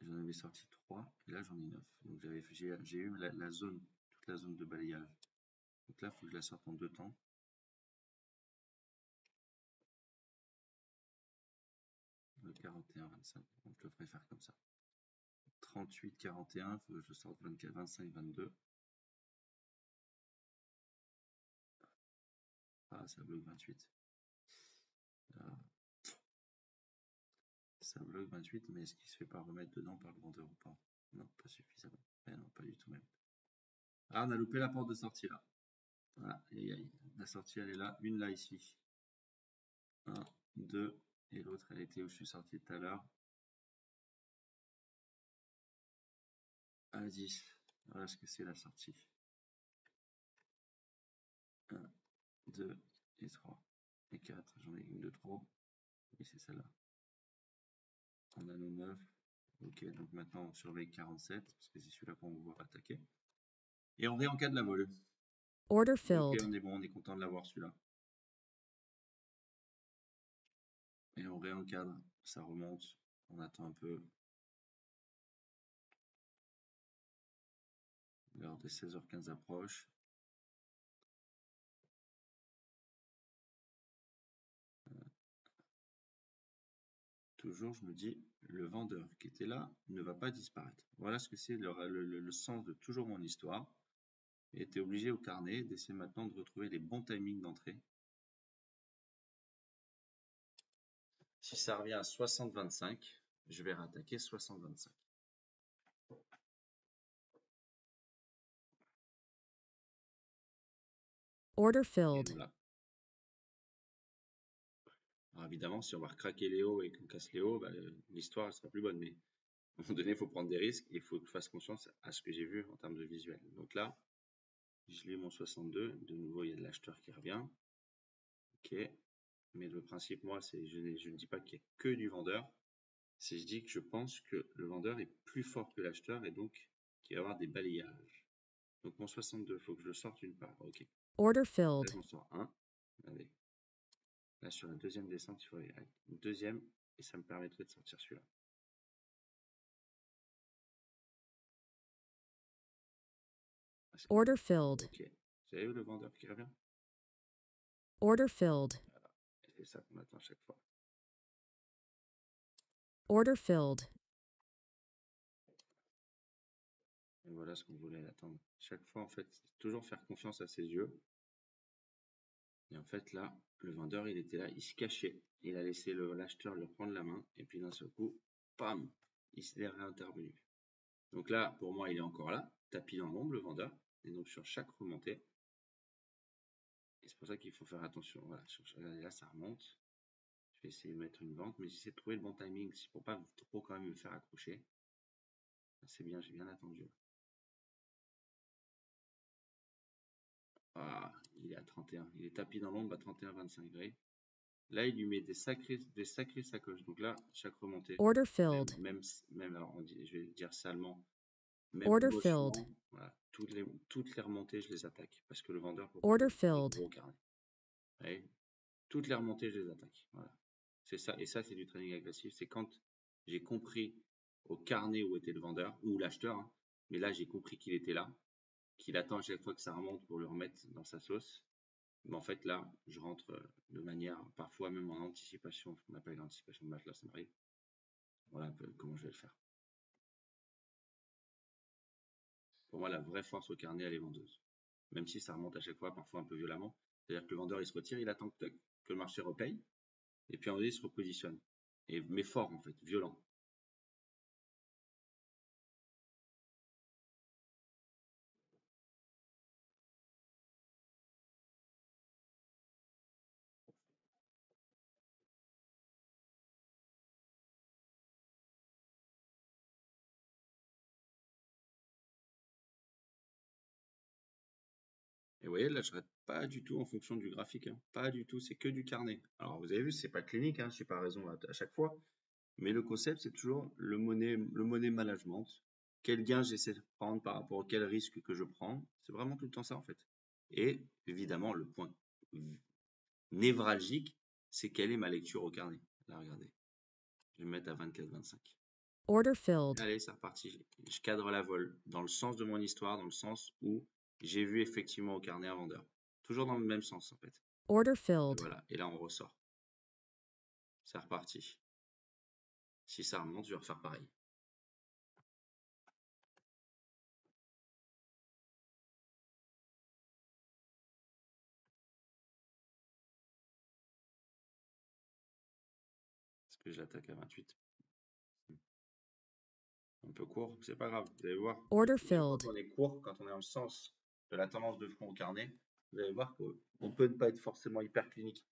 J'en avais sorti 3. Et là, j'en ai 9. Donc j'ai eu la zone, toute la zone de balayage. Donc là, il faut que je la sorte en 2 temps. Le 41-25. Donc je le ferai faire comme ça. 38-41, il faut que je sorte 25-22. Ah, ça bloque 28. Ça bloque 28, mais est-ce qu'il se fait pas remettre dedans par le vendeur ou pas? Non, pas suffisamment. Non, pas du tout même. Ah, on a loupé la porte de sortie là. Ah, aïe, aïe. La sortie, elle est là. Une là, ici. 1, 2. Et l'autre, elle était où je suis sorti tout à l'heure. À 10. Voilà ce que c'est la sortie. 1, 2 et 3. Et 4. J'en ai une de trop. Oui, c'est celle-là. On a nos 9. Ok, donc maintenant on surveille 47, parce que c'est celui-là qu'on va voir attaquer. Et on réencadre la vol. Order Ok, filled. on est bon, on est content de l'avoir celui-là. Et on réencadre, ça remonte, on attend un peu. L'heure des 16h15 approche. Toujours, je me dis, le vendeur qui était là ne va pas disparaître. Voilà ce que c'est le sens de toujours mon histoire. Et tu es obligé au carnet d'essayer maintenant de retrouver les bons timings d'entrée. Si ça revient à 60-25, je vais rattaquer 60-25. Order filled. Voilà. Alors évidemment, si on va recraquer les hauts et qu'on casse les hauts, bah, l'histoire elle sera plus bonne. Mais à un moment donné, il faut prendre des risques et il faut que je fasse confiance à ce que j'ai vu en termes de visuel. Donc là, je lis mon 62. De nouveau, il y a de l'acheteur qui revient. Ok. Mais le principe, moi, c'est je ne dis pas qu'il n'y a que du vendeur. C'est je dis que je pense que le vendeur est plus fort que l'acheteur et donc qu'il va y avoir des balayages. Donc mon 62, il faut que je le sorte une part. Ok. Order Là, filled. j'en sors un. Regardez. Là, sur la deuxième descente, il faut aller une deuxième et ça me permettrait de sortir celui-là. Order filled. Ok. Vous avez vu le vendeur qui revient? Order filled. Et c'est ça qu'on attend à chaque fois. Order filled. Et voilà ce qu'on voulait attendre. Chaque fois, en fait, toujours faire confiance à ses yeux. Et en fait, là, le vendeur, il était là, il se cachait. Il a laissé l'acheteur lui prendre la main. Et puis d'un seul coup, pam, il s'est réintervenu. Donc là, pour moi, il est encore là, tapis dans l'ombre, le vendeur. Et donc sur chaque remontée, et c'est pour ça qu'il faut faire attention. Voilà, regardez là, ça remonte. Je vais essayer de mettre une vente, mais j'essaie de trouver le bon timing pour pas trop quand même me faire accrocher. C'est bien, j'ai bien attendu. Ah, il est à 31. Il est tapis dans l'ombre à 31,25 degrés. Là, il lui met des sacrées sacoches. Donc là, chaque remontée, Order filled. même alors je vais dire salement, même Order mochement, filled. voilà, toutes les remontées, je les attaque. Parce que le vendeur peut Order prendre un filled. gros carnet. Vous voyez, toutes les remontées, je les attaque. Voilà. C'est ça. Et ça, c'est du trading agressif. C'est quand j'ai compris au carnet où était le vendeur, ou l'acheteur, hein, mais là, j'ai compris qu'il était là, qu'il attend à chaque fois que ça remonte pour le remettre dans sa sauce. Mais en fait, là, je rentre de manière, parfois même en anticipation, ce qu'on appelle l'anticipation de match, là, ça m'arrive. Voilà un peu comment je vais le faire. Pour moi, la vraie force au carnet, elle est vendeuse. Même si ça remonte à chaque fois, parfois un peu violemment. C'est-à-dire que le vendeur, il se retire, il attend que le marché repaye. Et puis, en il se repositionne. Mais fort, en fait, violent. Et vous voyez, là, je rate pas du tout en fonction du graphique, hein. Pas du tout, c'est que du carnet. Alors, vous avez vu, c'est pas clinique, hein, je n'ai pas raison à chaque fois. Mais le concept, c'est toujours le money management. Quel gain j'essaie de prendre par rapport à quel risque que je prends. C'est vraiment tout le temps ça, en fait. Et évidemment, le point névralgique, c'est quelle est ma lecture au carnet. Là, regardez. Je vais me mettre à 24-25. Order filled. Allez, c'est reparti. Je cadre la vol dans le sens de mon histoire, dans le sens où j'ai vu effectivement au carnet un vendeur. Toujours dans le même sens, en fait. Order Et filled. voilà. Et là, on ressort. C'est reparti. Si ça remonte, je vais refaire pareil. Est-ce que j'attaque à 28? Un peu court, c'est pas grave, vous allez voir. Order Même quand filled. on est court, quand on est dans le sens de la tendance de fond au carnet, vous allez voir qu'on peut ne pas être forcément hyper clinique.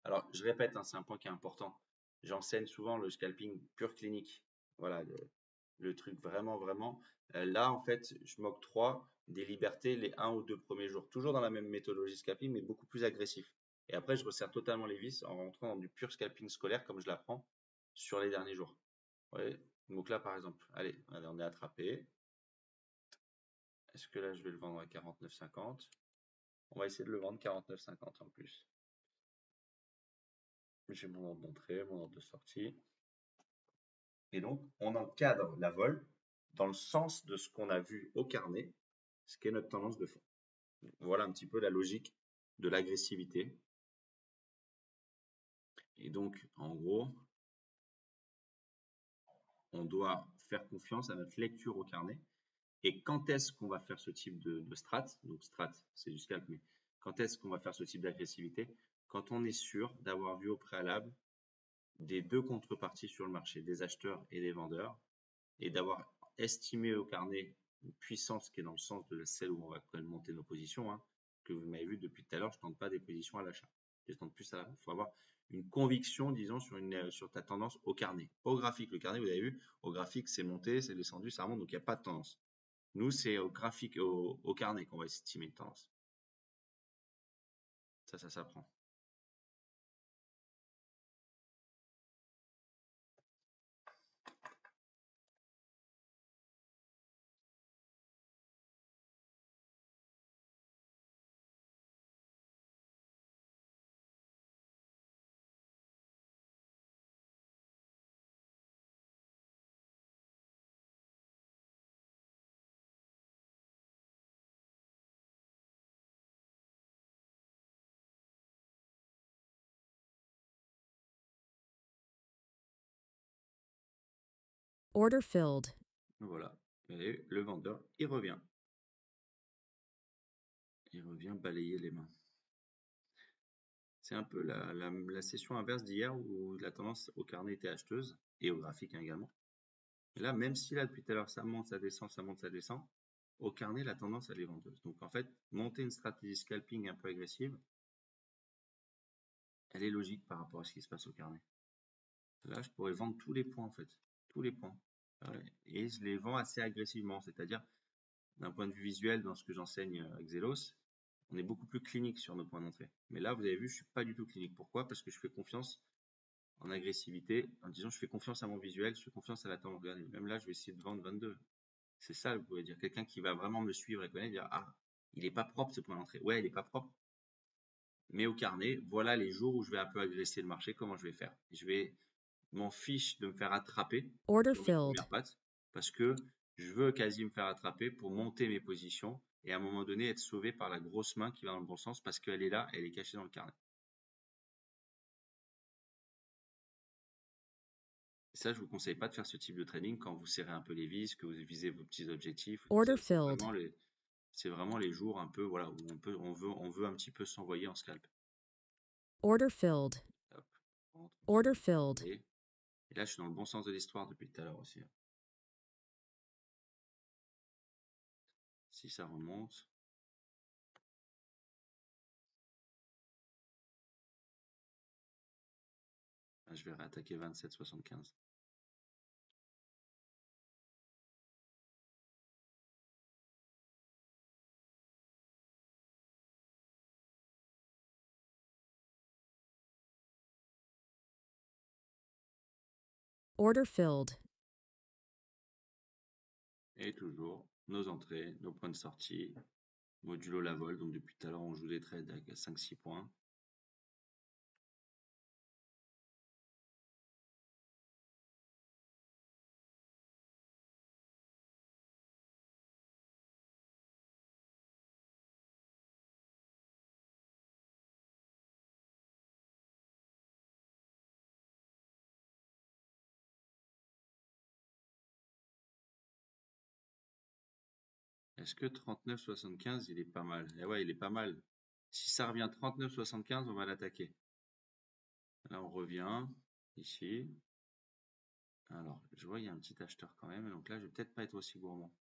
Alors, je répète, hein, c'est un point qui est important. J'enseigne souvent le scalping pur clinique. Voilà, le truc vraiment, vraiment. Là, en fait, je m'octroie des libertés les 1 ou 2 premiers jours. Toujours dans la même méthodologie scalping, mais beaucoup plus agressif. Et après, je resserre totalement les vis en rentrant dans du pur scalping scolaire comme je l'apprends sur les derniers jours. Vous voyez, donc là, par exemple, allez, on est attrapé. Est-ce que là, je vais le vendre à 49,50? On va essayer de le vendre 49,50 en plus. J'ai mon ordre d'entrée, mon ordre de sortie. Et donc, on encadre la vol dans le sens de ce qu'on a vu au carnet, ce qu'est notre tendance de fond. Voilà un petit peu la logique de l'agressivité. Et donc, en gros, on doit faire confiance à notre lecture au carnet. Et quand est-ce qu'on va faire ce type de strat? Donc strat, c'est du scalp, mais quand est-ce qu'on va faire ce type d'agressivité? Quand on est sûr d'avoir vu au préalable des deux contreparties sur le marché, des acheteurs et des vendeurs, et d'avoir estimé au carnet une puissance qui est dans le sens de celle où on va quand même monter nos positions, hein, que vous m'avez vu depuis tout à l'heure, je ne tente pas des positions à l'achat. Je tente plus à, il faut avoir une conviction, disons, sur ta tendance au carnet. Au graphique, le carnet, vous avez vu, au graphique, c'est monté, c'est descendu, ça remonte, donc il n'y a pas de tendance. Nous, c'est au graphique, au carnet qu'on va estimer une tendance. Ça s'apprend. Order filled. Voilà. Et le vendeur, il revient. Il revient balayer les mains. C'est un peu la session inverse d'hier où la tendance au carnet était acheteuse et au graphique également. Et là, même si là, depuis tout à l'heure, ça monte, ça descend, ça monte, ça descend, au carnet, la tendance, elle est vendeuse. Donc, en fait, monter une stratégie scalping un peu agressive, elle est logique par rapport à ce qui se passe au carnet. Là, je pourrais vendre tous les points, en fait. Tous les points. Et je les vends assez agressivement. C'est-à-dire, d'un point de vue visuel, dans ce que j'enseigne avec Xelos, on est beaucoup plus clinique sur nos points d'entrée. Mais là, vous avez vu, je suis pas du tout clinique. Pourquoi? Parce que je fais confiance en agressivité, en disant je fais confiance à mon visuel, je fais confiance à la tendance. Regardez, même là, je vais essayer de vendre 22. C'est ça, vous pouvez dire. Quelqu'un qui va vraiment me suivre et connaître, dire ah, il est pas propre ce point d'entrée. Ouais, il est pas propre. Mais au carnet, voilà les jours où je vais un peu agresser le marché, comment je vais faire. Je vais m'en fiche de me faire attraper Order sur mes filled. premières pattes parce que je veux quasi me faire attraper pour monter mes positions et à un moment donné être sauvé par la grosse main qui va dans le bon sens parce qu'elle est là, elle est cachée dans le carnet. Et ça, je vous conseille pas de faire ce type de trading quand vous serrez un peu les vis, que vous visez vos petits objectifs. Order C'est filled. vraiment les jours un peu, voilà, où on veut un petit peu s'envoyer en scalp. Order filled. Hop, rentre, Order filled. et là, je suis dans le bon sens de l'histoire depuis tout à l'heure aussi. Si ça remonte, je vais réattaquer 27,75. Order filled. Et toujours nos entrées, nos points de sortie, modulo la vol. Donc depuis tout à l'heure, on joue des trades avec 5-6 points. Est-ce que 39,75, il est pas mal? Eh ouais, il est pas mal. Si ça revient 39,75, on va l'attaquer. Là, on revient ici. Alors, je vois, il y a un petit acheteur quand même. Donc là, je vais peut-être pas être aussi gourmand.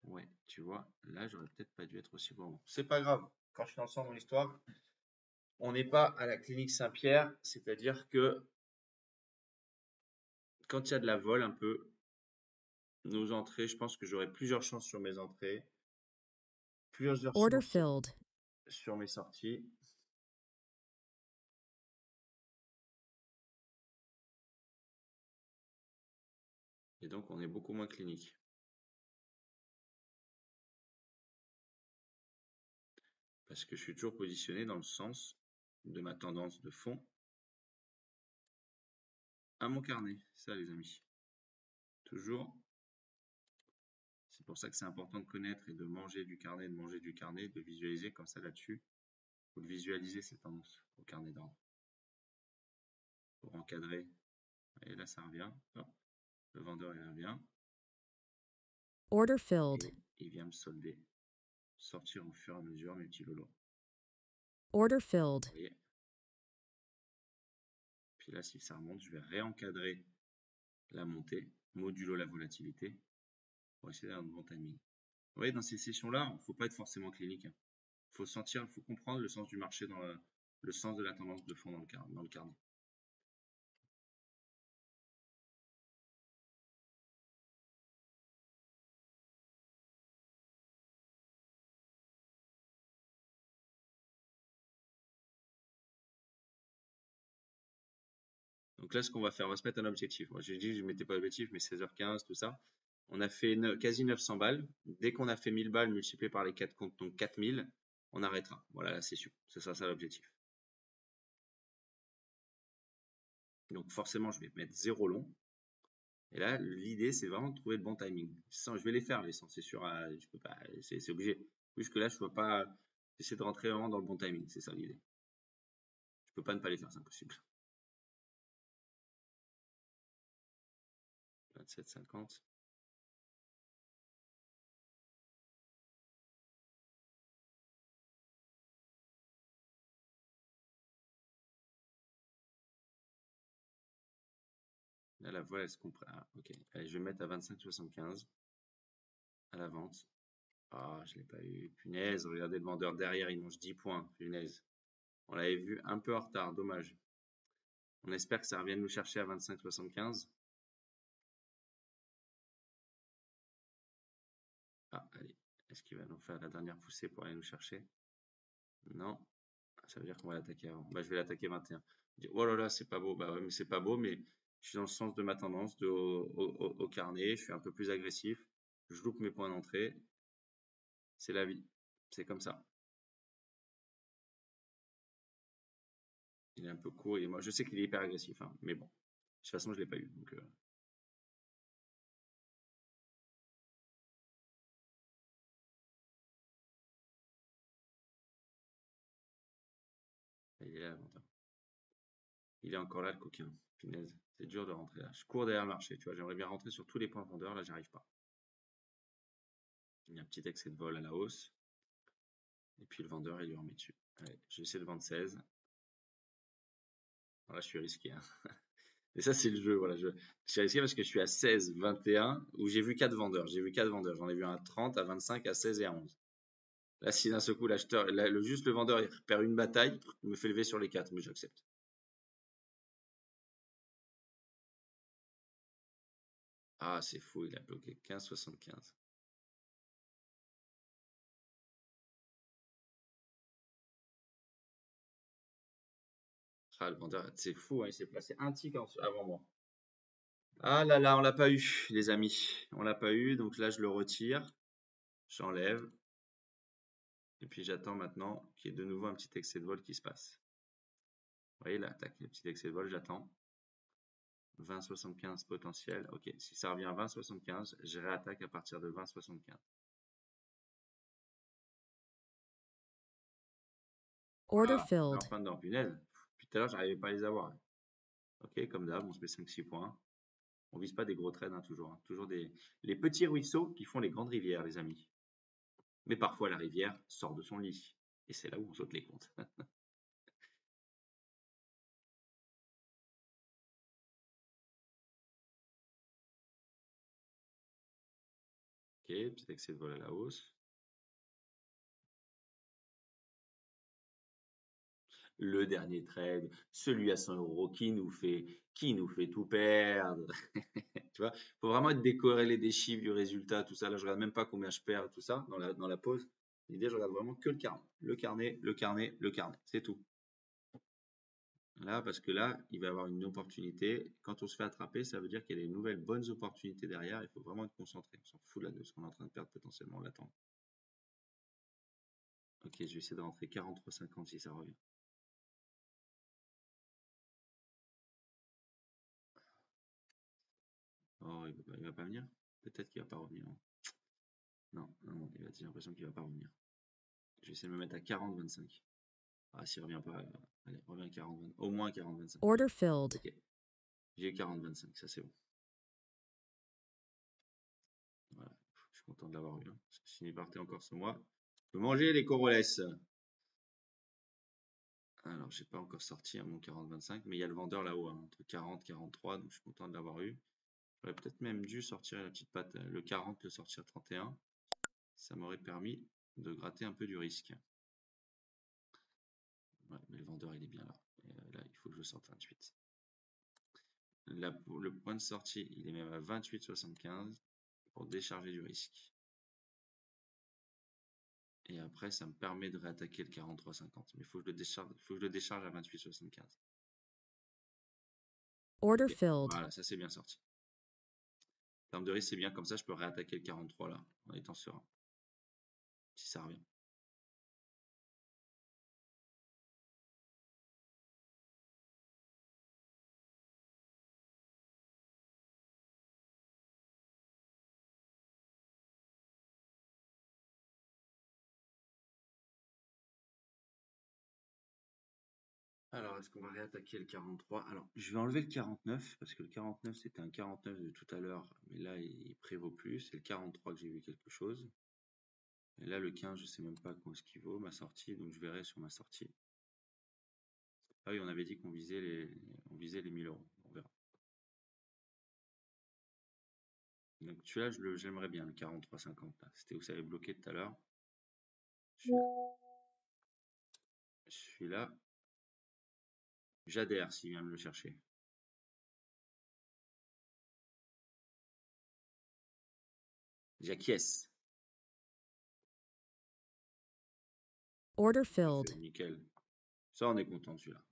Ouais, tu vois, là, j'aurais peut-être pas dû être aussi gourmand. C'est pas grave. Quand je suis ensemble mon histoire, on n'est pas à la clinique Saint-Pierre. C'est-à-dire que quand il y a de la vol un peu, nos entrées, je pense que j'aurai plusieurs chances sur mes entrées, plusieurs Order chances filled. sur mes sorties. Et donc, on est beaucoup moins clinique. Parce que je suis toujours positionné dans le sens de ma tendance de fond à mon carnet. Ça, les amis. Toujours. C'est pour ça que c'est important de connaître et de manger du carnet, de visualiser comme ça là-dessus. Vous le visualisez cette tendance au carnet d'ordre. Pour encadrer. Et là, ça revient. Hop. Le vendeur, il revient. Order filled. Et il vient me solder. Sortir au fur et à mesure mes petits lolos. Order filled. Vous voyez. Puis là, si ça remonte, je vais réencadrer la montée, modulo la volatilité, pour essayer d'avoir un bon timing. Vous voyez, dans ces sessions-là, il ne faut pas être forcément clinique. Il faut sentir, il faut comprendre le sens du marché dans le sens de la tendance de fond dans le carnet. Donc là, ce qu'on va faire, on va se mettre un objectif. Moi, j'ai dit que je ne mettais pas d'objectif, mais 16h15, tout ça. On a fait quasi 900 balles. Dès qu'on a fait 1000 balles multiplié par les 4 comptes, donc 4000, on arrêtera. Voilà la session. Ce sera ça l'objectif. Donc forcément, je vais mettre 0 long. Et là, l'idée, c'est vraiment de trouver le bon timing. Je vais les faire, les 100, c'est sûr. Je peux pas, c'est obligé. Jusque là, je ne peux pas. J'essaie de rentrer vraiment dans le bon timing. C'est ça l'idée. Je peux pas ne pas les faire, c'est impossible. 27,50. Là, la voile, elle se comprend. Ah, ok. Allez, je vais mettre à 25,75 à la vente. Ah, je l'ai pas eu. Punaise, regardez le vendeur derrière, il mange 10 points. Punaise. On l'avait vu un peu en retard, dommage. On espère que ça revienne nous chercher à 25,75. Ah, allez. Est-ce qu'il va nous faire la dernière poussée pour aller nous chercher? Non. Ça veut dire qu'on va l'attaquer avant. Bah, je vais l'attaquer 21. Oh là là, c'est pas beau. Bah ouais, mais c'est pas beau, mais je suis dans le sens de ma tendance au carnet. Je suis un peu plus agressif. Je loupe mes points d'entrée. C'est la vie. C'est comme ça. Il est un peu court. Et moi, je sais qu'il est hyper agressif, hein, mais bon. De toute façon, je l'ai pas eu. Donc, il est là, le vendeur. Il est encore là, le coquin. Punaise. C'est dur de rentrer là. Je cours derrière le marché. Tu vois, j'aimerais bien rentrer sur tous les points vendeurs. Là, j'arrive pas. Il y a un petit excès de vol à la hausse. Et puis le vendeur, il lui remet dessus. Allez, je vais essayer de vendre 16. Là, je suis risqué, hein. Et ça, c'est le jeu. Voilà, je suis risqué parce que je suis à 16, 21, où j'ai vu 4 vendeurs. J'ai vu 4 vendeurs. J'en ai vu un à 30, à 25, à 16 et à 11. Là, si d'un seul coup, l'acheteur, juste le vendeur, il perd une bataille, il me fait lever sur les 4, mais j'accepte. Ah, c'est fou, il a bloqué 15,75. Ah, le vendeur, c'est fou, hein, il s'est placé un tick avant moi. Ah là là, on l'a pas eu, les amis. On l'a pas eu, donc là, je le retire. J'enlève. Et puis j'attends maintenant qu'il y ait de nouveau un petit excès de vol qui se passe. Vous voyez là, tac, le petit excès de vol, j'attends. 20,75 potentiel. Ok, si ça revient à 20,75, je réattaque à partir de 20,75. Order Ah, on est en filled. plein dedans, punaise. Puis tout à l'heure, j'arrivais pas à les avoir. Ok, comme d'hab, on se met 5-6 points. On vise pas des gros trades, hein, toujours. Hein. Toujours les petits ruisseaux qui font les grandes rivières, les amis. Mais parfois, la rivière sort de son lit. Et c'est là où on saute les comptes. Ok, petit excès de vol à la hausse. Le dernier trade, celui à 100 euros qui nous fait tout perdre. Tu vois, faut vraiment être décorrélé des chiffres, du résultat, tout ça. Là, je regarde même pas combien je perds, tout ça, dans la pause. L'idée, je regarde vraiment que le carnet. Le carnet, le carnet, le carnet. C'est tout. Là, parce que là, il va y avoir une opportunité. Quand on se fait attraper, ça veut dire qu'il y a des nouvelles bonnes opportunités derrière. Il faut vraiment être concentré. On s'en fout là de ce qu'on est en train de perdre potentiellement. On l'attend. Ok, je vais essayer de rentrer 43,50 si ça revient. Oh, il va pas venir? Peut-être qu'il va pas revenir. Hein. Non, non, j'ai l'impression qu'il va pas revenir. Je vais essayer de me mettre à 40,25. Ah, s'il revient pas, allez, reviens à 40, au moins 40,25. Order filled. Ok, j'ai 40,25, ça c'est bon. Voilà, je suis content de l'avoir eu. Hein. Si il partait encore ce mois, je peux manger les corolès. Alors, j'ai pas encore sorti à mon 40,25, mais il y a le vendeur là-haut, hein, entre 40 et 43, donc je suis content de l'avoir eu. J'aurais peut-être même dû sortir la petite patte, le 40, le sortir 31. Ça m'aurait permis de gratter un peu du risque. Ouais, mais le vendeur, il est bien là. Et là, il faut que je sorte 28. Le point de sortie, il est même à 28,75 pour décharger du risque. Et après, ça me permet de réattaquer le 43,50. Mais il faut que je le décharge à 28,75. Order Ok, filled. voilà, ça c'est bien sorti. En termes de risque, c'est bien comme ça, je peux réattaquer le 43 là, en étant serein. Si ça revient. Alors, est-ce qu'on va réattaquer le 43? Alors, je vais enlever le 49 parce que le 49 c'était un 49 de tout à l'heure, mais là il prévaut plus. C'est le 43 que j'ai vu quelque chose. Et là, le 15, je sais même pas quoi ce qu'il vaut, ma sortie, donc je verrai sur ma sortie. Ah oui, on avait dit qu'on visait les 1000 euros. On verra. Donc celui-là, j'aimerais bien, le 43,50 là. C'était où ça avait bloqué tout à l'heure. Celui-là, j'adhère s'il vient me le chercher. J'acquiesce. Order Parfait, filled. nickel. Ça, on est content de celui-là.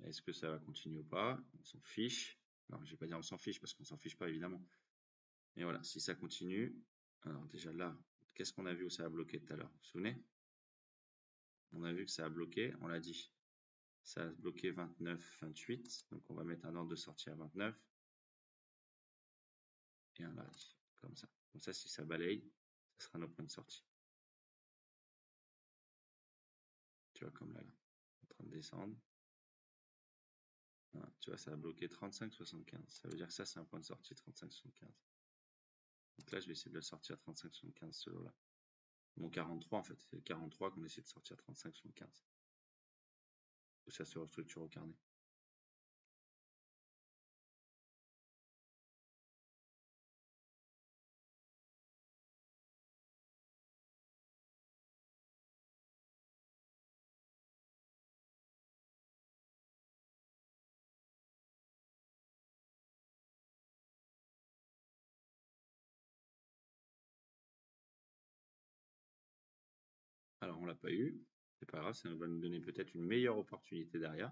Est-ce que ça va continuer ou pas? On s'en fiche. Non, je vais pas dire on s'en fiche parce qu'on s'en fiche pas évidemment. Et voilà, si ça continue. Alors déjà là, qu'est-ce qu'on a vu où ça a bloqué tout à l'heure? Vous vous souvenez? On a vu que ça a bloqué, on l'a dit. Ça a bloqué 29, 28. Donc on va mettre un ordre de sortie à 29. Et un large, comme ça. Comme ça, si ça balaye, ça sera nos points de sortie. Tu vois, comme là, en train de descendre. Voilà, tu vois, ça a bloqué 35,75. Ça veut dire que ça, c'est un point de sortie 35,75. Donc là, je vais essayer de le sortir à 35,75 ce lot-là. Mon 43, en fait, c'est le 43 qu'on essaie de sortir à 35,75. Où ça se restructure au carnet. Alors, on l'a pas eu. C'est pas grave, ça va nous donner peut-être une meilleure opportunité derrière.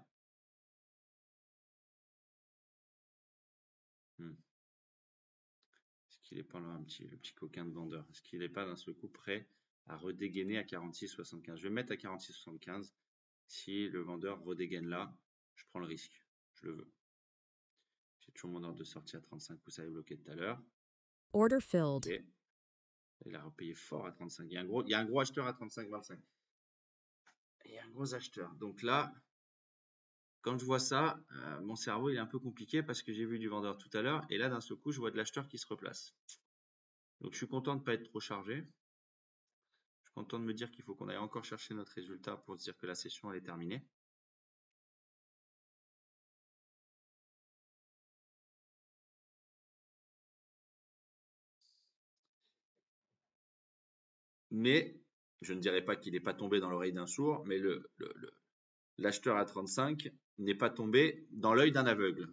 Est-ce qu'il est pas là, le petit coquin de vendeur? Est-ce qu'il n'est pas d'un seul coup prêt à redégainer à 46,75? Je vais mettre à 46,75. Si le vendeur redégaine là, je prends le risque. Je le veux. J'ai toujours mon ordre de sortie à 35 où ça avait bloqué tout à l'heure. Order filled. Ok. Il a repayé fort à 35. Il y a un gros acheteur à 35,25. Il y a un gros acheteur. Donc là, quand je vois ça, mon cerveau il est un peu compliqué parce que j'ai vu du vendeur tout à l'heure et là d'un seul coup je vois de l'acheteur qui se replace. Donc je suis content de ne pas être trop chargé. Je suis content de me dire qu'il faut qu'on aille encore chercher notre résultat pour se dire que la session elle est terminée. Mais je ne dirais pas qu'il n'est pas tombé dans l'oreille d'un sourd, mais l'acheteur à 35 n'est pas tombé dans l'œil d'un aveugle.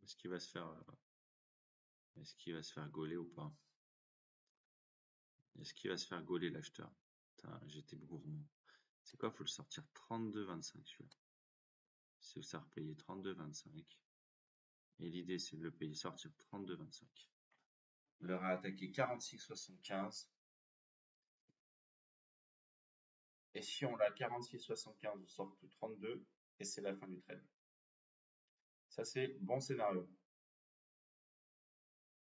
Est-ce qu'il va se faire, gauler ou pas? Est-ce qu'il va se faire gauler l'acheteur? Putain, j'étais gourmand. C'est quoi? Faut le sortir 32,25 celui-là. C'est où ça repayer 32,25. Et l'idée c'est de le payer sortir 32,25. On leur a attaqué 46,75. Et si on l'a 46,75, on sort tout 32 et c'est la fin du trade. Ça c'est bon scénario.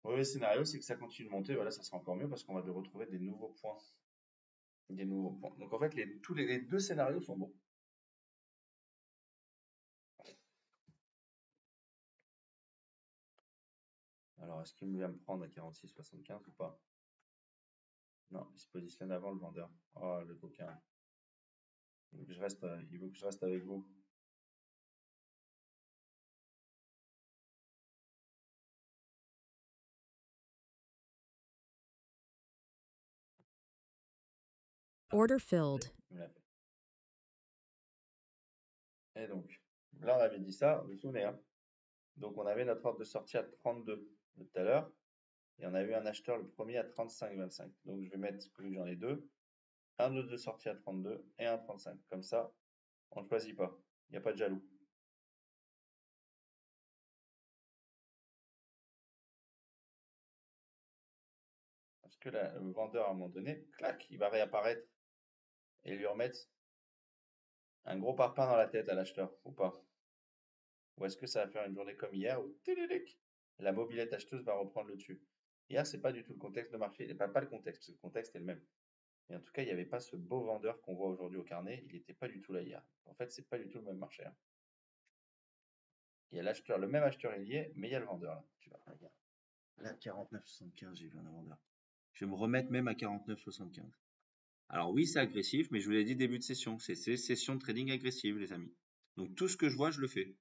Mauvais scénario, c'est que ça continue de monter. Voilà, ça sera encore mieux parce qu'on va retrouver des nouveaux points. Des nouveaux points. Donc en fait, tous les deux scénarios sont bons. Alors, est-ce qu'il va me prendre à 46,75 ou pas? Non, il se positionne avant le vendeur. Oh, le coquin. Il veut que je reste avec vous. Order filled. Il me l'a fait. Et donc, là, on avait dit ça, vous vous souvenez, hein? Donc, on avait notre ordre de sortie à 32 tout à l'heure. Et on a eu un acheteur, le premier, à 35,25. Donc, je vais mettre, vu que j'en ai deux, un ordre de sortie à 32 et un à 35. Comme ça, on ne choisit pas. Il n'y a pas de jaloux. Parce que là, le vendeur, à un moment donné, clac, il va réapparaître et lui remettre Un gros parpaing dans la tête à l'acheteur, ou pas? Ou est-ce que ça va faire une journée comme hier où tililik, la mobilette acheteuse va reprendre le dessus? Hier, c'est pas du tout le contexte de marché. Pas le contexte, parce que le contexte est le même. Mais en tout cas, il n'y avait pas ce beau vendeur qu'on voit aujourd'hui au carnet. Il n'était pas du tout là hier. En fait, c'est pas du tout le même marché, hein. Il y a l'acheteur, le même acheteur il y est, mais il y a le vendeur là. Tu vois, regarde. Là, 49,75, j'ai vu un vendeur. Je vais me remettre même à 49,75. Alors oui, c'est agressif, mais je vous l'ai dit début de session. C'est session de trading agressive, les amis. Donc tout ce que je vois, je le fais.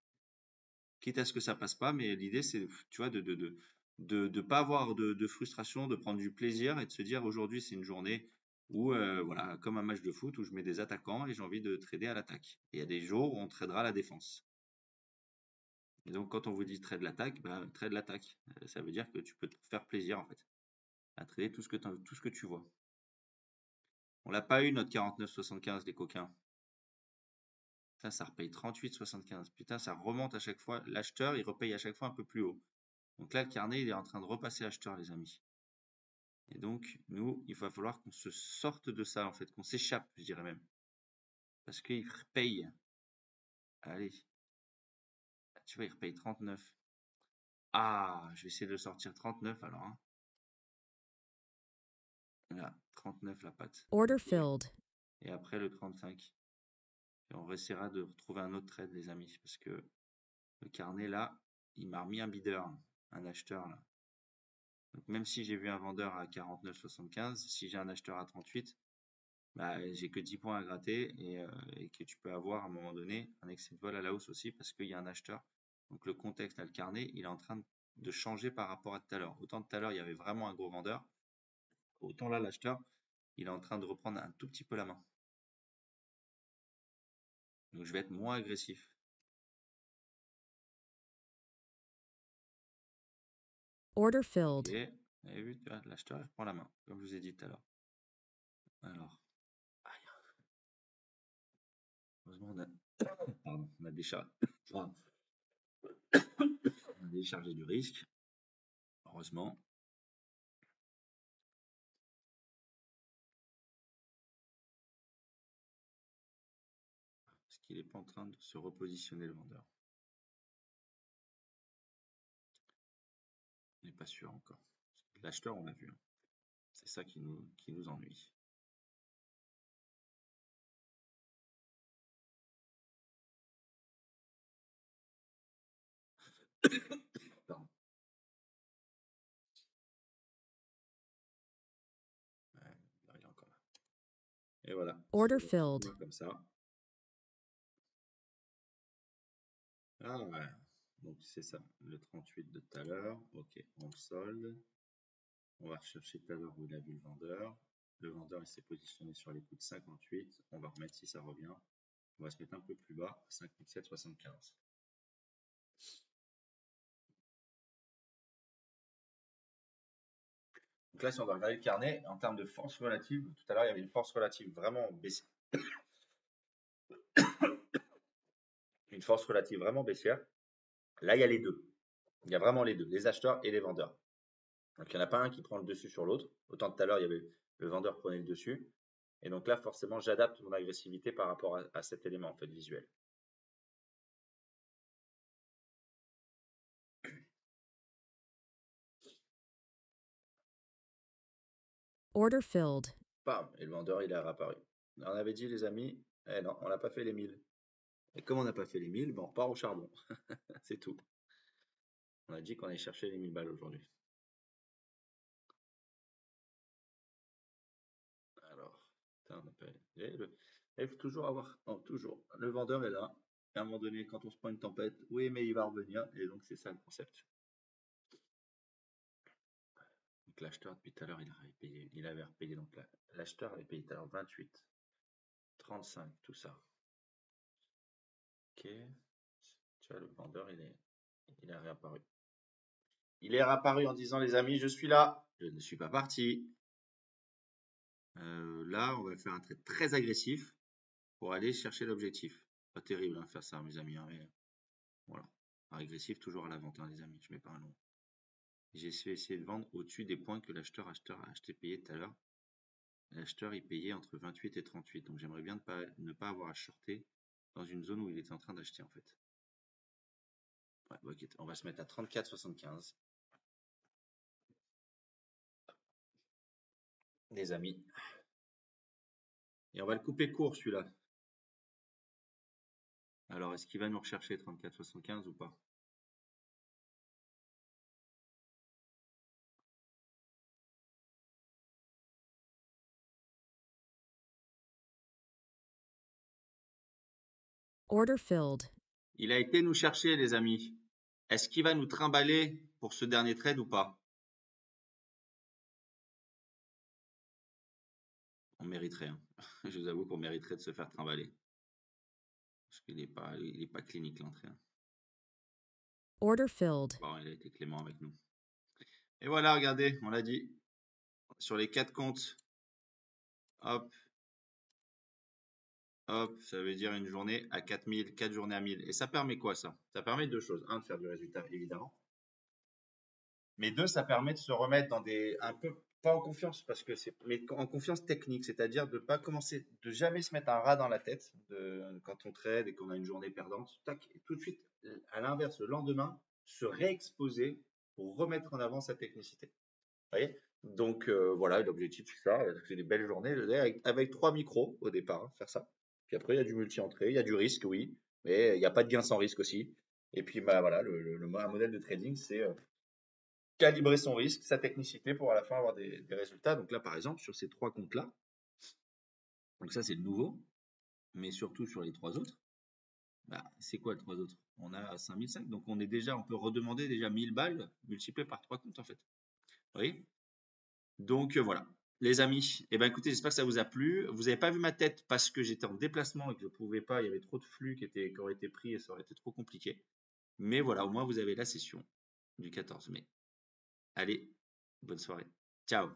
Quitte à ce que ça passe pas, mais l'idée, c'est, tu vois, de pas avoir de frustration, de prendre du plaisir et de se dire aujourd'hui, c'est une journée où, voilà, comme un match de foot où je mets des attaquants et j'ai envie de trader à l'attaque. Et il y a des jours où on tradera à la défense. Et donc, quand on vous dit trade l'attaque, bah, trade l'attaque. Ça veut dire que tu peux te faire plaisir, en fait, à trader tout ce que tu vois. On l'a pas eu, notre 49,75, les coquins. Putain, ça repaye 38,75. Putain, ça remonte à chaque fois. L'acheteur, il repaye à chaque fois un peu plus haut. Donc là, le carnet, il est en train de repasser acheteur, les amis. Et donc, nous, il va falloir qu'on se sorte de ça, en fait, qu'on s'échappe, je dirais même. Parce qu'il repaye. Allez. Tu vois, il repaye 39. Ah, je vais essayer de sortir 39 alors, hein. Là, 39 la patte. Order filled. Et après le 35. Et on essaiera de retrouver un autre trade, les amis, parce que le carnet, là, il m'a remis un bidder, un acheteur, là. Donc, même si j'ai vu un vendeur à 49,75, si j'ai un acheteur à 38, bah, j'ai que 10 points à gratter et que tu peux avoir à un moment donné un excès de vol à la hausse aussi parce qu'il y a un acheteur. Donc, le contexte, là, le carnet, il est en train de changer par rapport à tout à l'heure. Autant tout à l'heure, il y avait vraiment un gros vendeur. Autant là, l'acheteur, il est en train de reprendre un tout petit peu la main. Donc, je vais être moins agressif. Order filled. Ok, vous avez vu, l'acheteur, il reprend la main, comme je vous ai dit tout à l'heure. Alors, heureusement, on a déchargé du risque. Heureusement. Parce qu'il n'est pas en train de se repositionner, le vendeur. On n'est pas sûr encore. L'acheteur, on l'a vu, hein. C'est ça qui nous ennuie. Pardon. Ouais, il est encore là. Et voilà. Order filled. Comme ça. Ah ouais. Donc c'est ça, le 38 de tout à l'heure. Ok, on le solde. On va rechercher tout à l'heure où il a vu le vendeur. Le vendeur, il s'est positionné sur les coups de 58. On va remettre si ça revient. On va se mettre un peu plus bas, 57,75. Donc là, si on va regarder le carnet, en termes de force relative, tout à l'heure, il y avait une force relative vraiment baissière. Une force relative vraiment baissière. Là, il y a les deux. Il y a vraiment les deux, les acheteurs et les vendeurs. Donc, il n'y en a pas un qui prend le dessus sur l'autre. Autant tout à l'heure, il y avait le vendeur prenait le dessus. Et donc là, forcément, j'adapte mon agressivité par rapport à cet élément en fait visuel. Order filled. Bam, et le vendeur, il est réapparu. On avait dit, les amis, eh non, on n'a pas fait les 1000. Et comme on n'a pas fait les 1000, ben on part au charbon. C'est tout. On a dit qu'on allait chercher les 1000 balles aujourd'hui. Alors, putain, on a pas... Il faut toujours avoir... Non, toujours. Le vendeur est là. Et à un moment donné, quand on se prend une tempête, oui, mais il va revenir. Et donc, c'est ça le concept. Donc, l'acheteur, depuis tout à l'heure, il avait repayé. Donc, l'acheteur avait payé tout à l'heure 28, 35, tout ça. Ok. Tu vois, le vendeur, il est réapparu. Il est réapparu en disant, les amis, je suis là. Je ne suis pas parti. Là, on va faire un trade très agressif pour aller chercher l'objectif. Pas terrible, hein, faire ça, mes amis, hein, mais voilà. Agressif, toujours à la vente, hein, les amis. Je mets pas un nom. J'ai essayé de vendre au-dessus des points que l'acheteur a acheté payé tout à l'heure. L'acheteur, il payait entre 28 et 38. Donc, j'aimerais bien ne pas avoir à shorter dans une zone où il était en train d'acheter en fait. Ouais, ok, on va se mettre à 34,75. Les amis. Et on va le couper court celui-là. Alors, est-ce qu'il va nous rechercher 34,75 ou pas? Order filled. Il a été nous chercher, les amis. Est-ce qu'il va nous trimballer pour ce dernier trade ou pas? On mériterait. Hein. Je vous avoue qu'on mériterait de se faire trimballer. Parce qu'il n'est pas clinique l'entrée. Hein. Order filled. Bon, il a été clément avec nous. Et voilà, regardez, on l'a dit. Sur les 4 comptes, hop, hop, ça veut dire une journée à 4000, 4 journées à 1000. Et ça permet quoi ça? Ça permet deux choses. Un, de faire du résultat, évidemment. Mais deux, ça permet de se remettre dans des un peu pas en confiance parce que mais en confiance technique, c'est-à-dire de pas commencer, de jamais se mettre un rat dans la tête quand on trade et qu'on a une journée perdante, tac, et tout de suite, à l'inverse, le lendemain, se réexposer pour remettre en avant sa technicité. Vous voyez? Donc voilà, l'objectif c'est ça, c'est des belles journées avec 3 micros au départ, hein, faire ça. Puis après il y a du multi-entrée, il y a du risque, oui, mais il n'y a pas de gain sans risque aussi. Et puis bah voilà, un modèle de trading, c'est calibrer son risque, sa technicité pour à la fin avoir des résultats. Donc là, par exemple, sur ces 3 comptes-là, donc ça c'est le nouveau, mais surtout sur les 3 autres, bah, c'est quoi les 3 autres? On a 5005, donc on peut redemander déjà 1000 balles multipliées par 3 comptes en fait. Vous voyez? Donc voilà. Les amis, eh ben écoutez, j'espère que ça vous a plu. Vous n'avez pas vu ma tête parce que j'étais en déplacement et que je ne pouvais pas, il y avait trop de flux qui auraient été pris et ça aurait été trop compliqué. Mais voilà, au moins vous avez la session du 14 mai. Allez, bonne soirée. Ciao.